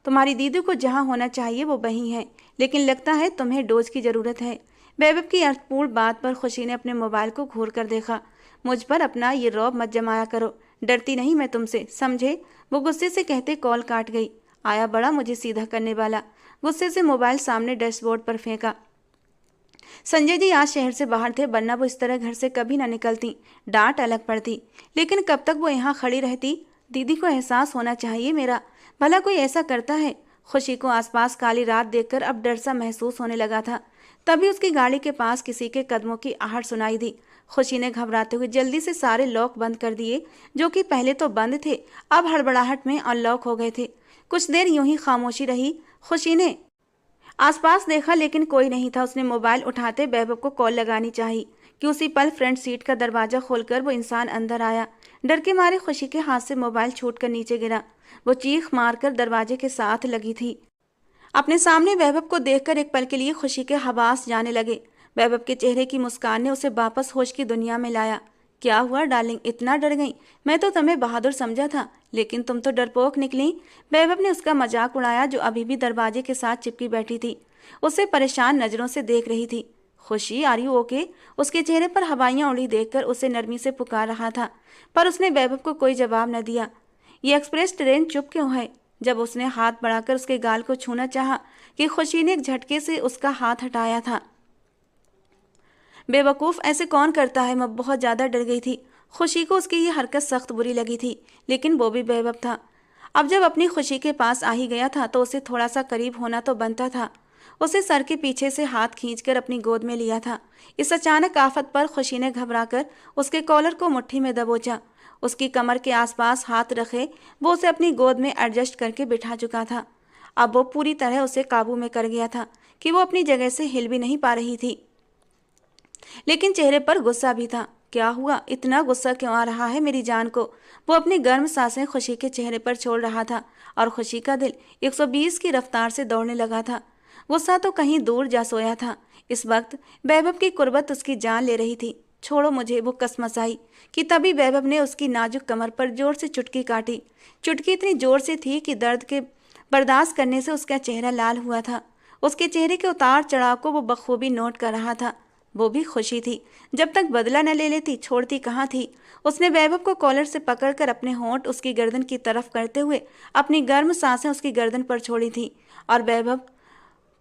तुम्हारी दीदी को जहां होना चाहिए वो वहीं है, लेकिन लगता है तुम्हें डोज की जरूरत है। वैभव की अर्थपूर्ण बात पर खुशी ने अपने मोबाइल को घूर कर देखा। मुझ पर अपना ये रौब मत जमाया करो। डरती नहीं मैं तुमसे, समझे। वो गुस्से से कहते कॉल काट गई। आया बड़ा मुझे सीधा करने वाला। गुस्से से मोबाइल सामने डैशबोर्ड पर फेंका। संजय जी आज शहर से बाहर थे, वरना वो इस तरह घर से कभी ना निकलती। डांट अलग पड़ती, लेकिन कब तक वो यहाँ खड़ी रहती। दीदी को एहसास होना चाहिए मेरा, भला कोई ऐसा करता है। खुशी को आसपास काली रात देखकर अब डर सा महसूस होने लगा था। तभी उसकी गाड़ी के पास किसी के कदमों की आहट सुनाई दी। खुशी ने घबराते हुए जल्दी से सारे लॉक बंद कर दिए, जो कि पहले तो बंद थे, अब हड़बड़ाहट में अनलॉक हो गए थे। कुछ देर यूं ही खामोशी रही। खुशी ने आसपास देखा, लेकिन कोई नहीं था। उसने मोबाइल उठाते वैभव को कॉल लगानी चाहिए कि उसी पल फ्रंट सीट का दरवाजा खोलकर वो इंसान अंदर आया। डर के मारे खुशी के हाथ से मोबाइल छूटकर नीचे गिरा। वो चीख मारकर दरवाजे के साथ लगी थी। अपने सामने वैभव को देखकर एक पल के लिए खुशी के हवास जाने लगे। वैभव के चेहरे की मुस्कान ने उसे वापस होश की दुनिया में लाया। क्या हुआ डार्लिंग, इतना डर गई? मैं तो तुम्हें बहादुर समझा था, लेकिन तुम तो डरपोक निकली। वैभव ने उसका मजाक उड़ाया, जो अभी भी दरवाजे के साथ चिपकी बैठी थी। उसे परेशान नजरों से देख रही थी। खुशी, आर यू ओके? उसके चेहरे पर हवाइयां उड़ी देखकर उसे नरमी से पुकार रहा था, पर उसने वैभव को कोई जवाब न दिया। ये एक्सप्रेस ट्रेन चुप क्यों है? जब उसने हाथ बढ़ाकर उसके गाल को छूना चाहा कि खुशी ने एक झटके से उसका हाथ हटाया था। बेवकूफ़, ऐसे कौन करता है? मैं बहुत ज़्यादा डर गई थी। खुशी को उसकी ये हरकत सख्त बुरी लगी थी, लेकिन वो भी वैभव था। अब जब अपनी खुशी के पास आ ही गया था तो उसे थोड़ा सा करीब होना तो बनता था। उसे सर के पीछे से हाथ खींचकर अपनी गोद में लिया था। इस अचानक आफत पर खुशी ने घबराकर उसके कॉलर को मुट्ठी में दबोचा। उसकी कमर के आसपास हाथ रखे वो उसे अपनी गोद में एडजस्ट करके बिठा चुका था। अब वो पूरी तरह उसे काबू में कर गया था कि वो अपनी जगह से हिल भी नहीं पा रही थी, लेकिन चेहरे पर गुस्सा भी था। क्या हुआ? इतना गुस्सा क्यों आ रहा है मेरी जान को? वो अपनी गर्म सांसें खुशी के चेहरे पर छोड़ रहा था और खुशी का दिल 120 की रफ्तार से दौड़ने लगा था। गुस्सा तो कहीं दूर जा सोया था। इस वक्त वैभव की कुर्बत उसकी जान ले रही थी। छोड़ो मुझे, वो कसमसाई कि तभी वैभव ने उसकी नाजुक कमर पर जोर से चुटकी काटी। चुटकी इतनी जोर से थी कि दर्द के बर्दाश्त करने से उसका चेहरा लाल हुआ था। उसके चेहरे के उतार चढ़ाव को वो बखूबी नोट कर रहा था। वो भी खुशी थी। जब तक बदला न ले लेती छोड़ती कहाँ थी। उसने वैभव को कॉलर से पकड़कर अपने होंठ उसकी गर्दन की तरफ करते हुए अपनी गर्म सांसें उसकी गर्दन पर छोड़ी थी, और वैभव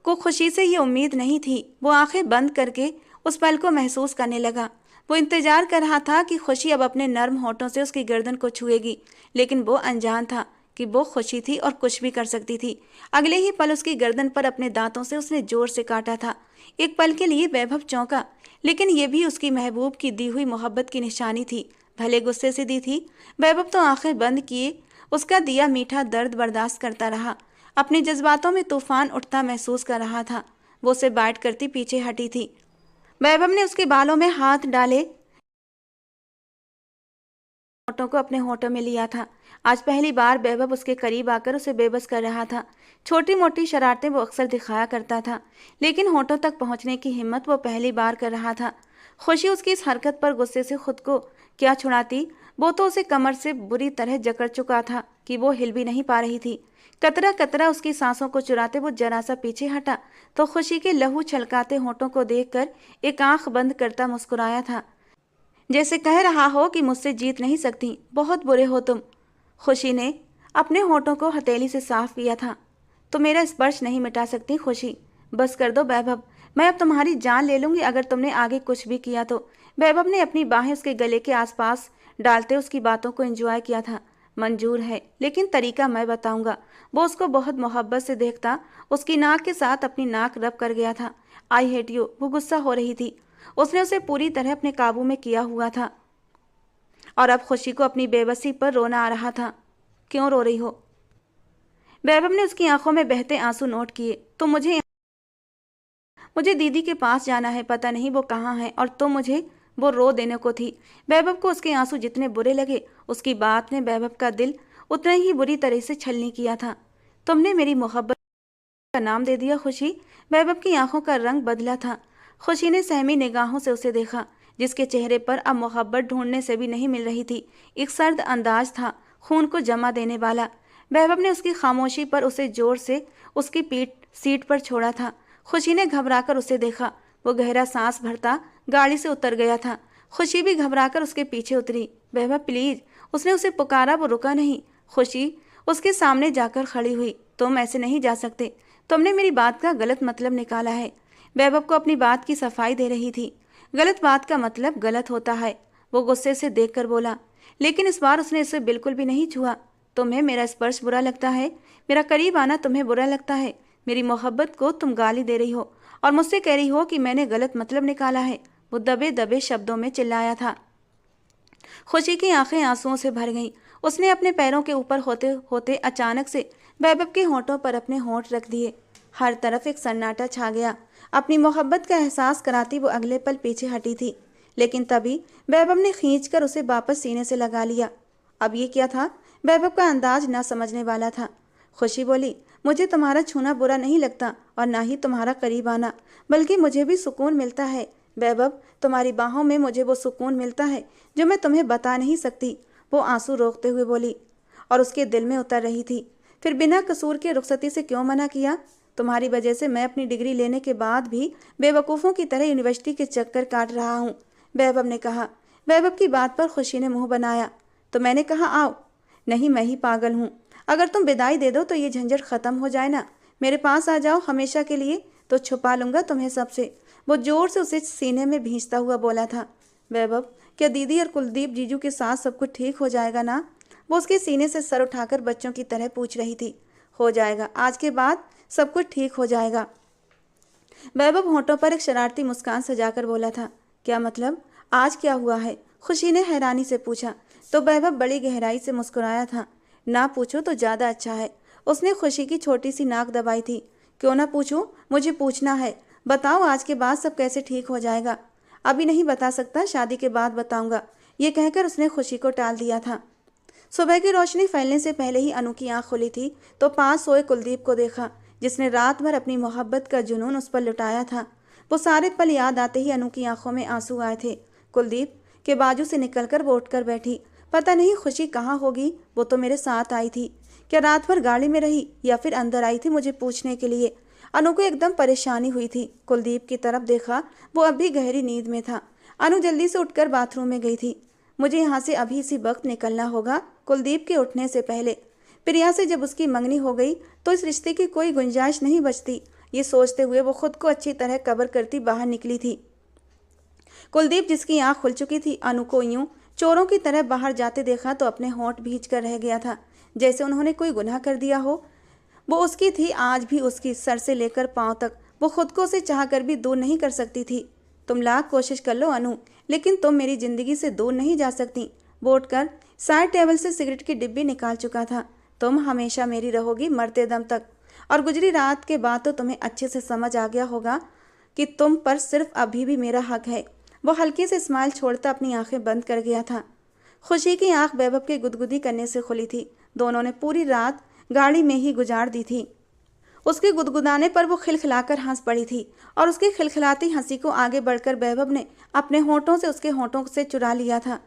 को खुशी से ये उम्मीद नहीं थी। वो आंखें बंद करके उस पल को महसूस करने लगा। वो इंतजार कर रहा था कि खुशी अब अपने नर्म होठों से उसकी गर्दन को छुएगी, लेकिन वो अनजान था कि वो खुशी थी और कुछ भी कर सकती थी। अगले ही पल उसकी गर्दन पर अपने दांतों से उसने जोर से काटा था। एक पल के लिए वैभव चौंका, लेकिन ये भी उसकी महबूब की दी हुई मोहब्बत की निशानी थी, भले गुस्से से दी थी। वैभव तो आंखें बंद किए उसका दिया मीठा दर्द बर्दाश्त करता रहा। अपने जज्बातों में तूफान उठता महसूस कर रहा था। वो उसे बाइट करती पीछे हटी थी। वैभव ने उसके बालों में हाथ डाले, होठों को अपने होठों में लिया था। आज पहली बार वैभव उसके करीब आकर उसे बेबस कर रहा था। छोटी मोटी शरारतें वो अक्सर दिखाया करता था, लेकिन होठों तक पहुंचने की हिम्मत वो पहली बार कर रहा था। खुशी उसकी इस हरकत पर गुस्से से खुद को क्या छुड़ाती। वो तो उसे कमर से बुरी तरह जकड़ चुका था कि वो हिल भी नहीं पा रही थी। कतरा कतरा उसकी सांसों को चुराते वो जरा सा पीछे हटा तो खुशी के लहू छलकाते होठों को देखकर एक आंख बंद करता मुस्कुराया था, जैसे कह रहा हो कि मुझसे जीत नहीं सकती, बहुत बुरे हो तुम। खुशी ने अपने होठों को हथेली से साफ किया था। तो मेरा स्पर्श नहीं मिटा सकती खुशी। बस कर दो वैभव, मैं अब तुम्हारी जान ले लूंगी अगर तुमने आगे कुछ भी किया तो। वैभव ने अपनी बाहें उसके गले के आसपास डालते उसकी बातों को एंजॉय किया था। मंजूर है, लेकिन तरीका मैं बताऊंगा। वो उसको बहुत मोहब्बत से देखता उसकी नाक के साथ अपनी नाक रब कर गया था। I hate you. वो गुस्सा हो रही थी। उसने उसे पूरी तरह अपने काबू में किया हुआ था और अब खुशी को अपनी बेबसी पर रोना आ रहा था। क्यों रो रही हो? वैभव ने उसकी आंखों में बहते आंसू नोट किए। तो मुझे दीदी के पास जाना है, पता नहीं वो कहाँ है, और तो मुझे वो रो देने को थी। वैभव को उसके आंसू जितने बुरे लगे, उसकी बात ने वैभव का दिल उतना ही बुरी तरह से छलनी किया था। तुमने मेरी मोहब्बत का नाम दे दिया खुशी। वैभव की आंखों का रंग बदला था। खुशी ने सहमी निगाहों से उसे देखा, जिसके चेहरे पर अब मोहब्बत ढूंढने से भी नहीं मिल रही थी। एक सर्द अंदाज था, खून को जमा देने वाला। वैभव ने उसकी खामोशी पर उसे जोर से उसकी पीठ सीट पर छोड़ा था। खुशी ने घबराकर उसे देखा। वो गहरा सांस भरता गाड़ी से उतर गया था। खुशी भी घबराकर उसके पीछे उतरी। वैभव प्लीज, उसने उसे पुकारा। वो रुका नहीं। खुशी उसके सामने जाकर खड़ी हुई। तुम ऐसे नहीं जा सकते, तुमने मेरी बात का गलत मतलब निकाला है। वैभव को अपनी बात की सफाई दे रही थी। गलत बात का मतलब गलत होता है, वो गुस्से से देखकर बोला, लेकिन इस बार उसने इसे बिल्कुल भी नहीं छुआ। तुम्हें मेरा स्पर्श बुरा लगता है, मेरा करीब आना तुम्हें बुरा लगता है, मेरी मोहब्बत को तुम गाली दे रही हो और मुझसे कह रही हो कि मैंने गलत मतलब निकाला है। वो दबे दबे शब्दों में चिल्लाया था। खुशी की आंखें आंसुओं से भर गईं। उसने अपने पैरों के ऊपर होते होते अचानक से वैभव के होंठों पर अपने होंठ रख दिए। हर तरफ एक सन्नाटा छा गया। अपनी मोहब्बत का एहसास कराती वो अगले पल पीछे हटी थी, लेकिन तभी वैभव ने खींचकर उसे वापस सीने से लगा लिया। अब ये क्या था? वैभव का अंदाज ना समझने वाला था। खुशी बोली, मुझे तुम्हारा छूना बुरा नहीं लगता और ना ही तुम्हारा करीब आना, बल्कि मुझे भी सुकून मिलता है। वैभव, तुम्हारी बाहों में मुझे वो सुकून मिलता है जो मैं तुम्हें बता नहीं सकती। वो आंसू रोकते हुए बोली और उसके दिल में उतर रही थी। फिर बिना कसूर के रुखसती से क्यों मना किया? तुम्हारी वजह से मैं अपनी डिग्री लेने के बाद भी बेवकूफ़ों की तरह यूनिवर्सिटी के चक्कर काट रहा हूँ, वैभव ने कहा। वैभव की बात पर खुशी ने मुंह बनाया। तो मैंने कहा आओ। नहीं, मैं ही पागल हूँ। अगर तुम विदाई दे दो तो ये झंझट खत्म हो जाए ना। मेरे पास आ जाओ हमेशा के लिए, तो छुपा लूंगा तुम्हें सबसे। वो जोर से उसे सीने में भींचता हुआ बोला था। वैभव, क्या दीदी और कुलदीप जीजू के साथ सब कुछ ठीक हो जाएगा ना? वो उसके सीने से सर उठाकर बच्चों की तरह पूछ रही थी। हो जाएगा, आज के बाद सब कुछ ठीक हो जाएगा। वैभव होंठों पर एक शरारती मुस्कान सजाकर बोला था। क्या मतलब? आज क्या हुआ है? खुशी ने हैरानी से पूछा। तो वैभव बड़ी गहराई से मुस्कुराया था। ना पूछो तो ज़्यादा अच्छा है। उसने खुशी की छोटी सी नाक दबाई थी। क्यों ना पूछूं? मुझे पूछना है। बताओ, आज के बाद सब कैसे ठीक हो जाएगा? अभी नहीं बता सकता, शादी के बाद बताऊंगा। ये कहकर उसने खुशी को टाल दिया था। सुबह की रोशनी फैलने से पहले ही अनु की आंख खुली थी तो पास सोए कुलदीप को देखा, जिसने रात भर अपनी मोहब्बत का जुनून उस पर लुटाया था। वो सारे पल याद आते ही अनु की आंखों में आंसू आए थे। कुलदीप के बाजू से निकलकर वो उठकर बैठी। पता नहीं खुशी कहाँ होगी, वो तो मेरे साथ आई थी। क्या रात भर गाड़ी में रही या फिर अंदर आई थी मुझे पूछने के लिए? अनु को एकदम परेशानी हुई थी। कुलदीप की तरफ देखा, वो अब भी गहरी नींद में था। अनु जल्दी से उठकर बाथरूम में गई थी। मुझे यहाँ से अभी इसी वक्त निकलना होगा, कुलदीप के उठने से पहले। प्रिया से जब उसकी मंगनी हो गई तो इस रिश्ते की कोई गुंजाइश नहीं बचती। ये सोचते हुए वो खुद को अच्छी तरह कवर करती बाहर निकली थी। कुलदीप, जिसकी आंख खुल चुकी थी, अनु को यूं चोरों की तरह बाहर जाते देखा तो अपने होंठ भींच कर रह गया था, जैसे उन्होंने कोई गुनाह कर दिया हो। वो उसकी थी, आज भी उसकी, सर से लेकर पांव तक। वो खुद को उसे चाह कर भी दूर नहीं कर सकती थी। तुम लाख कोशिश कर लो अनु, लेकिन तुम मेरी जिंदगी से दूर नहीं जा सकती। वो उठकर साइड टेबल से सिगरेट की डिब्बी निकाल चुका था। तुम हमेशा मेरी रहोगी, मरते दम तक। और गुजरी रात के बाद तो तुम्हें अच्छे से समझ आ गया होगा कि तुम पर सिर्फ अभी भी मेरा हक है। वो हल्के से स्माइल छोड़ता अपनी आंखें बंद कर गया था। खुशी की आंख वैभव के गुदगुदी करने से खुली थी। दोनों ने पूरी रात गाड़ी में ही गुजार दी थी। उसके गुदगुदाने पर वो खिलखिलाकर हंस पड़ी थी और उसकी खिलखिलाती हंसी को आगे बढ़कर वैभव ने अपने होंठों से उसके होंठों से चुरा लिया था।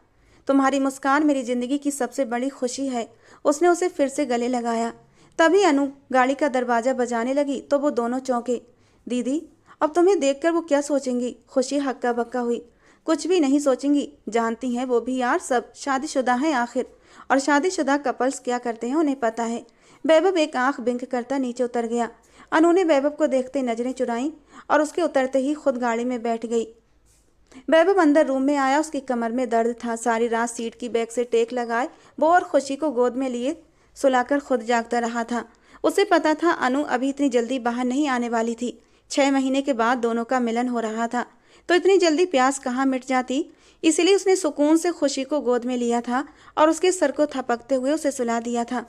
तुम्हारी मुस्कान मेरी जिंदगी की सबसे बड़ी खुशी है। उसने उसे फिर से गले लगाया। तभी अनु गाड़ी का दरवाजा बजाने लगी तो वो दोनों चौंके। दीदी, अब तुम्हें देखकर वो क्या सोचेंगी? खुशी हक्का बक्का हुई। कुछ भी नहीं सोचेंगी, जानती हैं वो भी यार, सब शादीशुदा हैं आखिर। और शादीशुदा कपल्स क्या करते हैं उन्हें पता है। वैभव एक आंख बिंक करता नीचे उतर गया। अनु ने वैभव को देखते नजरें चुराईं और उसके उतरते ही खुद गाड़ी में बैठ गई। वैभव अंदर रूम में आया। उसकी कमर में दर्द था। सारी रात सीट की बैक से टेक लगाए वो और खुशी को गोद में लिए सुलाकर खुद जागता रहा था। उसे पता था अनु अभी इतनी जल्दी बाहर नहीं आने वाली थी। 6 महीने के बाद दोनों का मिलन हो रहा था, तो इतनी जल्दी प्यास कहाँ मिट जाती। इसलिए उसने सुकून से खुशी को गोद में लिया था और उसके सर को थपकते हुए उसे सुला दिया था।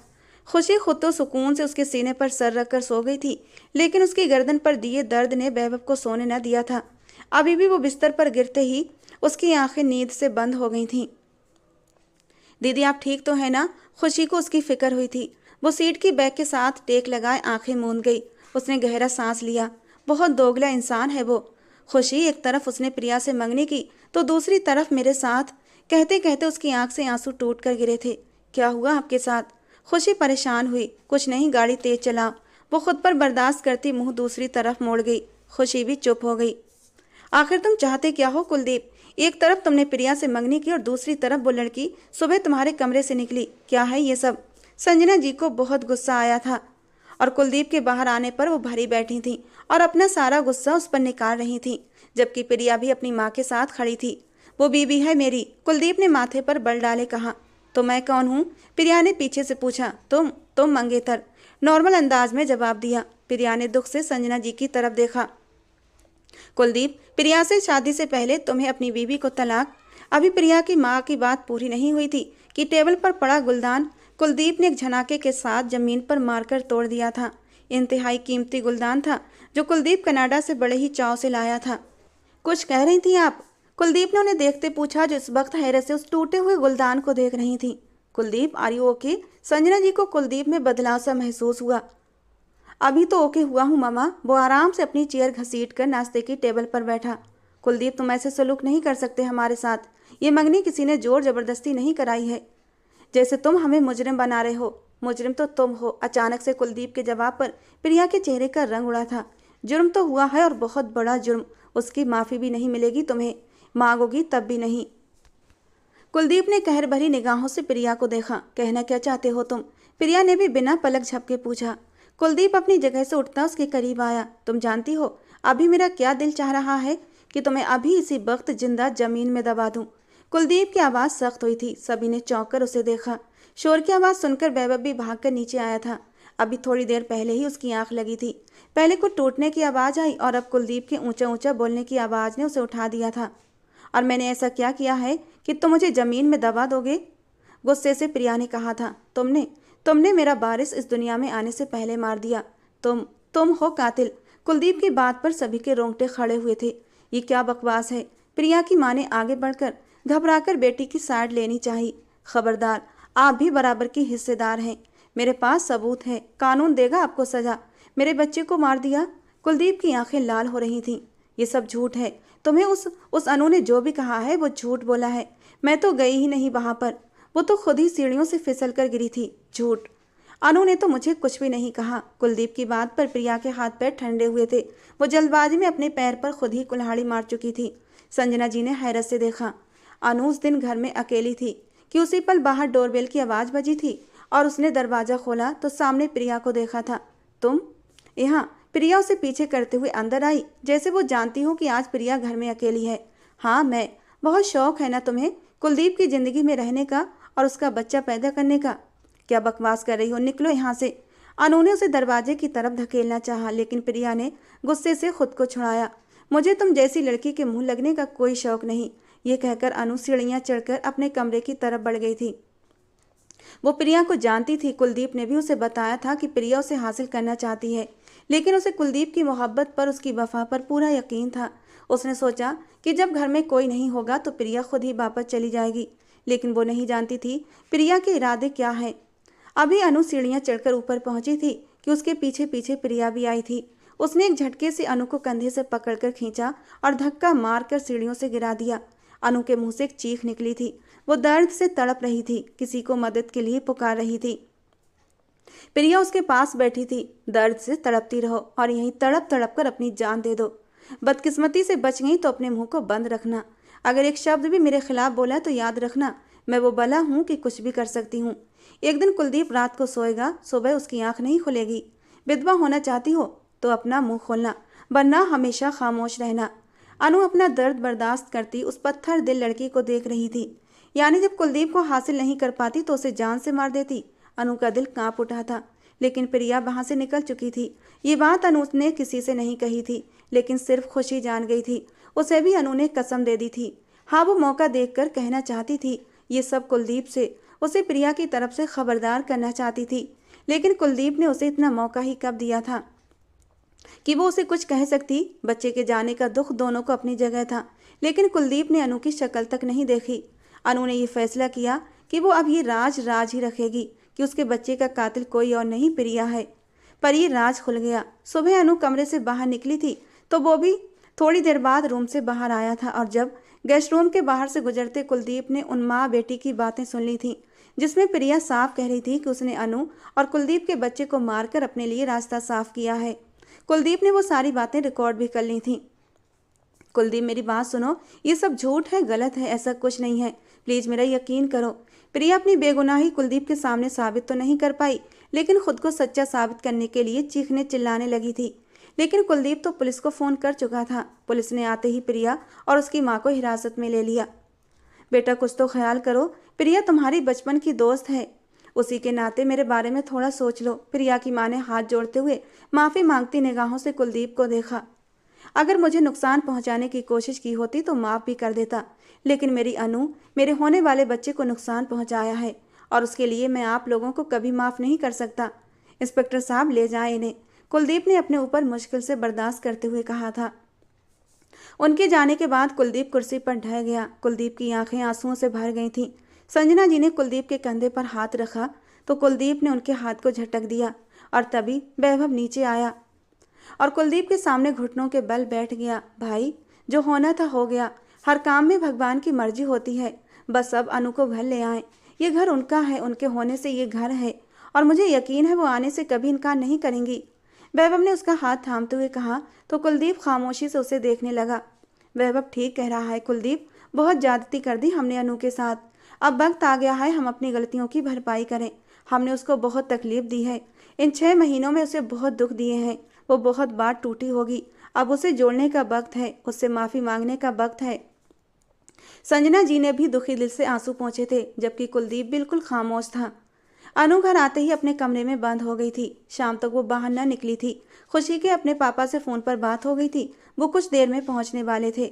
खुशी खुद तो सुकून से उसके सीने पर सर रखकर सो गई थी, लेकिन उसकी गर्दन पर दिए दर्द ने वैभव को सोने न दिया था। अभी भी वो बिस्तर पर गिरते ही उसकी आंखें नींद से बंद हो गई थीं। दीदी, आप ठीक तो है ना? खुशी को उसकी फिक्र हुई थी। वो सीट की बैक के साथ टेक लगाए आंखें मूंद गई। उसने गहरा सांस लिया। बहुत दोगला इंसान है वो। खुशी, एक तरफ उसने प्रिया से मंगनी की तो दूसरी तरफ मेरे साथ, कहते कहते उसकी आंख से आंसू टूट कर गिरे थे। क्या हुआ आपके साथ? खुशी परेशान हुई। कुछ नहीं, गाड़ी तेज चला। वो खुद पर बर्दाश्त करती मुंह दूसरी तरफ मोड़ गई। खुशी भी चुप हो गई। आखिर तुम चाहते क्या हो कुलदीप? एक तरफ तुमने प्रिया से मंगनी की और दूसरी तरफ वो लड़की सुबह तुम्हारे कमरे से निकली। क्या है ये सब? संजना जी को बहुत गुस्सा आया था और कुलदीप के बाहर आने पर वो भरी बैठी थी और अपना सारा गुस्सा उस पर निकाल रही थी, जबकि प्रिया भी अपनी माँ के साथ खड़ी थी। वो बीबी है मेरी, कुलदीप ने माथे पर बल डाले कहा। तो मैं कौन हूँ? प्रिया ने पीछे से पूछा। तुम मंगेतर, नॉर्मल अंदाज में जवाब दिया। प्रिया ने दुख से संजना जी की तरफ देखा। कुलदीप, प्रिया से शादी से पहले तुम्हें अपनी बीवी को तलाक। अभी प्रिया की माँ की बात पूरी नहीं हुई थी कि टेबल पर पड़ा गुलदान कुलदीप ने एक झनाके के साथ जमीन पर मारकर तोड़ दिया था। इंतहाई कीमती गुलदान था जो कुलदीप कनाडा से बड़े ही चाव से लाया था। कुछ कह रही थी आप? कुलदीप ने उन्हें देखते पूछा, जो इस वक्त हैरत से उस टूटे हुए गुलदान को देख रही थी। Kuldeep, are you okay? Sanjana ji को कुलदीप में बदलाव सा महसूस हुआ। अभी तो ओके हुआ हूँ मामा। वो आराम से अपनी चेयर घसीट कर नाश्ते की टेबल पर बैठा। कुलदीप, तुम ऐसे सलूक नहीं कर सकते हमारे साथ। ये मंगनी किसी ने जोर जबरदस्ती नहीं कराई है। जैसे तुम हमें मुजरिम बना रहे हो। मुजरिम तो तुम हो। अचानक से कुलदीप के जवाब पर प्रिया के चेहरे का रंग उड़ा था। जुर्म तो हुआ है और बहुत बड़ा जुर्म। उसकी माफ़ी भी नहीं मिलेगी तुम्हें। मांगोगी तब भी नहीं। कुलदीप ने कहर भरी निगाहों से प्रिया को देखा। कहना क्या चाहते हो तुम? प्रिया ने भी बिना पलक झपके पूछा। कुलदीप अपनी जगह से उठता उसके करीब आया। तुम जानती हो अभी मेरा क्या दिल चाह रहा है कि तुम्हें अभी इसी वक्त जिंदा जमीन में दबा दूं। कुलदीप की आवाज़ सख्त हुई थी। सभी ने चौंक कर उसे देखा। शोर की आवाज़ सुनकर वैभव भी भागकर नीचे आया था। अभी थोड़ी देर पहले ही उसकी आंख लगी थी। पहले कुछ टूटने की आवाज़ आई और अब कुलदीप के ऊंचा ऊंचा बोलने की आवाज़ ने उसे उठा दिया था। और मैंने ऐसा क्या किया है कि तुम मुझे ज़मीन में दबा दोगे? गुस्से से प्रिया ने कहा था। तुमने मेरा वारिस इस दुनिया में आने से पहले मार दिया। तुम हो कातिल। कुलदीप की बात पर सभी के रोंगटे खड़े हुए थे। ये क्या बकवास है? प्रिया की माँ ने आगे बढ़कर घबराकर बेटी की साइड लेनी चाहिए। खबरदार, आप भी बराबर की हिस्सेदार हैं। मेरे पास सबूत है। कानून देगा आपको सजा। मेरे बच्चे को मार दिया। कुलदीप की आंखें लाल हो रही थीं। ये सब झूठ है। तुम्हें उस अनु ने जो भी कहा है वो झूठ बोला है। मैं तो गई ही नहीं वहां पर। वो तो खुद ही सीढ़ियों से फिसल कर गिरी थी। झूठ। अनु ने तो मुझे कुछ भी नहीं कहा। कुलदीप की बात पर प्रिया के हाथ पैर ठंडे हुए थे। वो जल्दबाजी में अपने पैर पर खुद ही कुल्हाड़ी मार चुकी थी। संजना जी ने हैरत से देखा। अनु उस दिन घर में अकेली थी कि उसी पल बाहर डोरबेल की आवाज़ बजी थी और उसने दरवाज़ा खोला तो सामने प्रिया को देखा था। तुम यहाँ? प्रिया उसे पीछे करते हुए अंदर आई, जैसे वो जानती हो कि आज प्रिया घर में अकेली है। हाँ, मैं। बहुत शौक है ना तुम्हें कुलदीप की ज़िंदगी में रहने का और उसका बच्चा पैदा करने का? क्या बकवास कर रही हो? निकलो यहाँ से। अनु ने उसे दरवाजे की तरफ धकेलना चाहा, लेकिन प्रिया ने गुस्से से खुद को छुड़ाया। मुझे तुम जैसी लड़की के मुंह लगने का कोई शौक नहीं। ये कहकर अनु सीढ़ियाँ चढ़कर अपने कमरे की तरफ बढ़ गई थी। वो प्रिया को जानती थी। कुलदीप ने भी उसे बताया था कि प्रिया उसे हासिल करना चाहती है, लेकिन उसे कुलदीप की मोहब्बत पर, उसकी वफा पर पूरा यकीन था। उसने सोचा कि जब घर में कोई नहीं होगा तो प्रिया खुद ही वापस चली जाएगी, लेकिन वो नहीं जानती थी प्रिया के इरादे क्या हैं। अभी अनु सीढ़ियाँ चढ़कर ऊपर पहुंची थी कि उसके पीछे पीछे प्रिया भी आई थी। उसने एक झटके से अनु को कंधे से पकड़कर खींचा और धक्का मारकर सीढ़ियों से गिरा दिया। अनु के मुंह से एक चीख निकली थी। वो दर्द से तड़प रही थी, किसी को मदद के लिए पुकार रही थी। प्रिया उसके पास बैठी थी। दर्द से तड़पती रहो और यहीं तड़प तड़प कर अपनी जान दे दो। बदकिस्मती से बच गई तो अपने मुंह को बंद रखना। अगर एक शब्द भी मेरे खिलाफ बोला तो याद रखना, मैं वो बला हूँ कि कुछ भी कर सकती हूँ। एक दिन कुलदीप रात को सोएगा, सुबह उसकी आंख नहीं खुलेगी। विधवा होना चाहती हो तो अपना मुंह खोलना, वरना हमेशा खामोश रहना। अनु अपना दर्द बर्दाश्त करती उस पत्थर दिल लड़की को देख रही थी। यानी जब कुलदीप को हासिल नहीं कर पाती तो उसे जान से मार देती। अनु का दिल कांप उठा था, लेकिन प्रिया वहां से निकल चुकी थी। ये बात अनु ने किसी से नहीं कही थी, लेकिन सिर्फ खुशी जान गई थी। उसे भी अनु ने कसम दे दी थी। हाँ, वो मौका देखकर कहना चाहती थी ये सब कुलदीप से। उसे प्रिया की तरफ से खबरदार करना चाहती थी, लेकिन कुलदीप ने उसे इतना मौका ही कब दिया था कि वो उसे कुछ कह सकती। बच्चे के जाने का दुख दोनों को अपनी जगह था, लेकिन कुलदीप ने अनु की शक्ल तक नहीं देखी। अनु ने यह फैसला किया कि वो अब ये राज ही रखेगी कि उसके बच्चे का कातिल कोई और नहीं प्रिया है। पर ये राज खुल गया। सुबह अनु कमरे से बाहर निकली थी तो वो भी थोड़ी देर बाद रूम से बाहर आया था, और जब गेस्ट रूम के बाहर से गुजरते कुलदीप ने उन माँ बेटी की बातें सुन ली थी, जिसमें प्रिया साफ कह रही थी कि उसने अनु और कुलदीप के बच्चे को मारकर अपने लिए रास्ता साफ किया है। कुलदीप ने वो सारी बातें रिकॉर्ड भी कर ली थी। कुलदीप, मेरी बात सुनो, ये सब झूठ है, गलत है, ऐसा कुछ नहीं है। प्लीज़ मेरा यकीन करो। प्रिया अपनी बेगुनाही कुलदीप के सामने साबित तो नहीं कर पाई, लेकिन खुद को सच्चा साबित करने के लिए चीखने चिल्लाने लगी थी। लेकिन कुलदीप तो पुलिस को फ़ोन कर चुका था। पुलिस ने आते ही प्रिया और उसकी माँ को हिरासत में ले लिया। बेटा, कुछ तो ख्याल करो। प्रिया तुम्हारी बचपन की दोस्त है, उसी के नाते मेरे बारे में थोड़ा सोच लो। प्रिया की माँ ने हाथ जोड़ते हुए माफ़ी मांगती निगाहों से कुलदीप को देखा। अगर मुझे नुकसान पहुंचाने की कोशिश की होती तो माफ़ भी कर देता, लेकिन मेरी अनु मेरे होने वाले बच्चे को नुकसान पहुंचाया है और उसके लिए मैं आप लोगों को कभी माफ़ नहीं कर सकता। इंस्पेक्टर साहब, ले जाएं इन्हें, कुलदीप ने अपने ऊपर मुश्किल से बर्दाश्त करते हुए कहा था। उनके जाने के बाद कुलदीप कुर्सी पर ढह गया। कुलदीप की आंखें आंसुओं से भर गई थीं। संजना जी ने कुलदीप के कंधे पर हाथ रखा तो कुलदीप ने उनके हाथ को झटक दिया और तभी वैभव नीचे आया और कुलदीप के सामने घुटनों के बल बैठ गया। भाई, जो होना था हो गया। हर काम में भगवान की मर्जी होती है। बस अब अनु को घर ले आए। ये घर उनका है, उनके होने से ये घर है और मुझे यकीन है वो आने से कभी इनकार नहीं करेंगी। वैभव ने उसका हाथ थामते हुए कहा तो कुलदीप खामोशी से उसे देखने लगा। वैभव ठीक कह रहा है कुलदीप, बहुत ज्यादती कर दी हमने अनु के साथ। अब वक्त आ गया है हम अपनी गलतियों की भरपाई करें। हमने उसको बहुत तकलीफ दी है। इन 6 महीनों में उसे बहुत दुख दिए हैं। वो बहुत बार टूटी होगी। अब उसे जोड़ने का वक्त है, उससे माफ़ी मांगने का वक्त है। संजना जी ने भी दुखी दिल से आंसू पोंछे थे, जबकि कुलदीप बिल्कुल खामोश था। अनु घर आते ही अपने कमरे में बंद हो गई थी। शाम तक वो बाहर न निकली थी। खुशी के अपने पापा से फ़ोन पर बात हो गई थी। वो कुछ देर में पहुंचने वाले थे।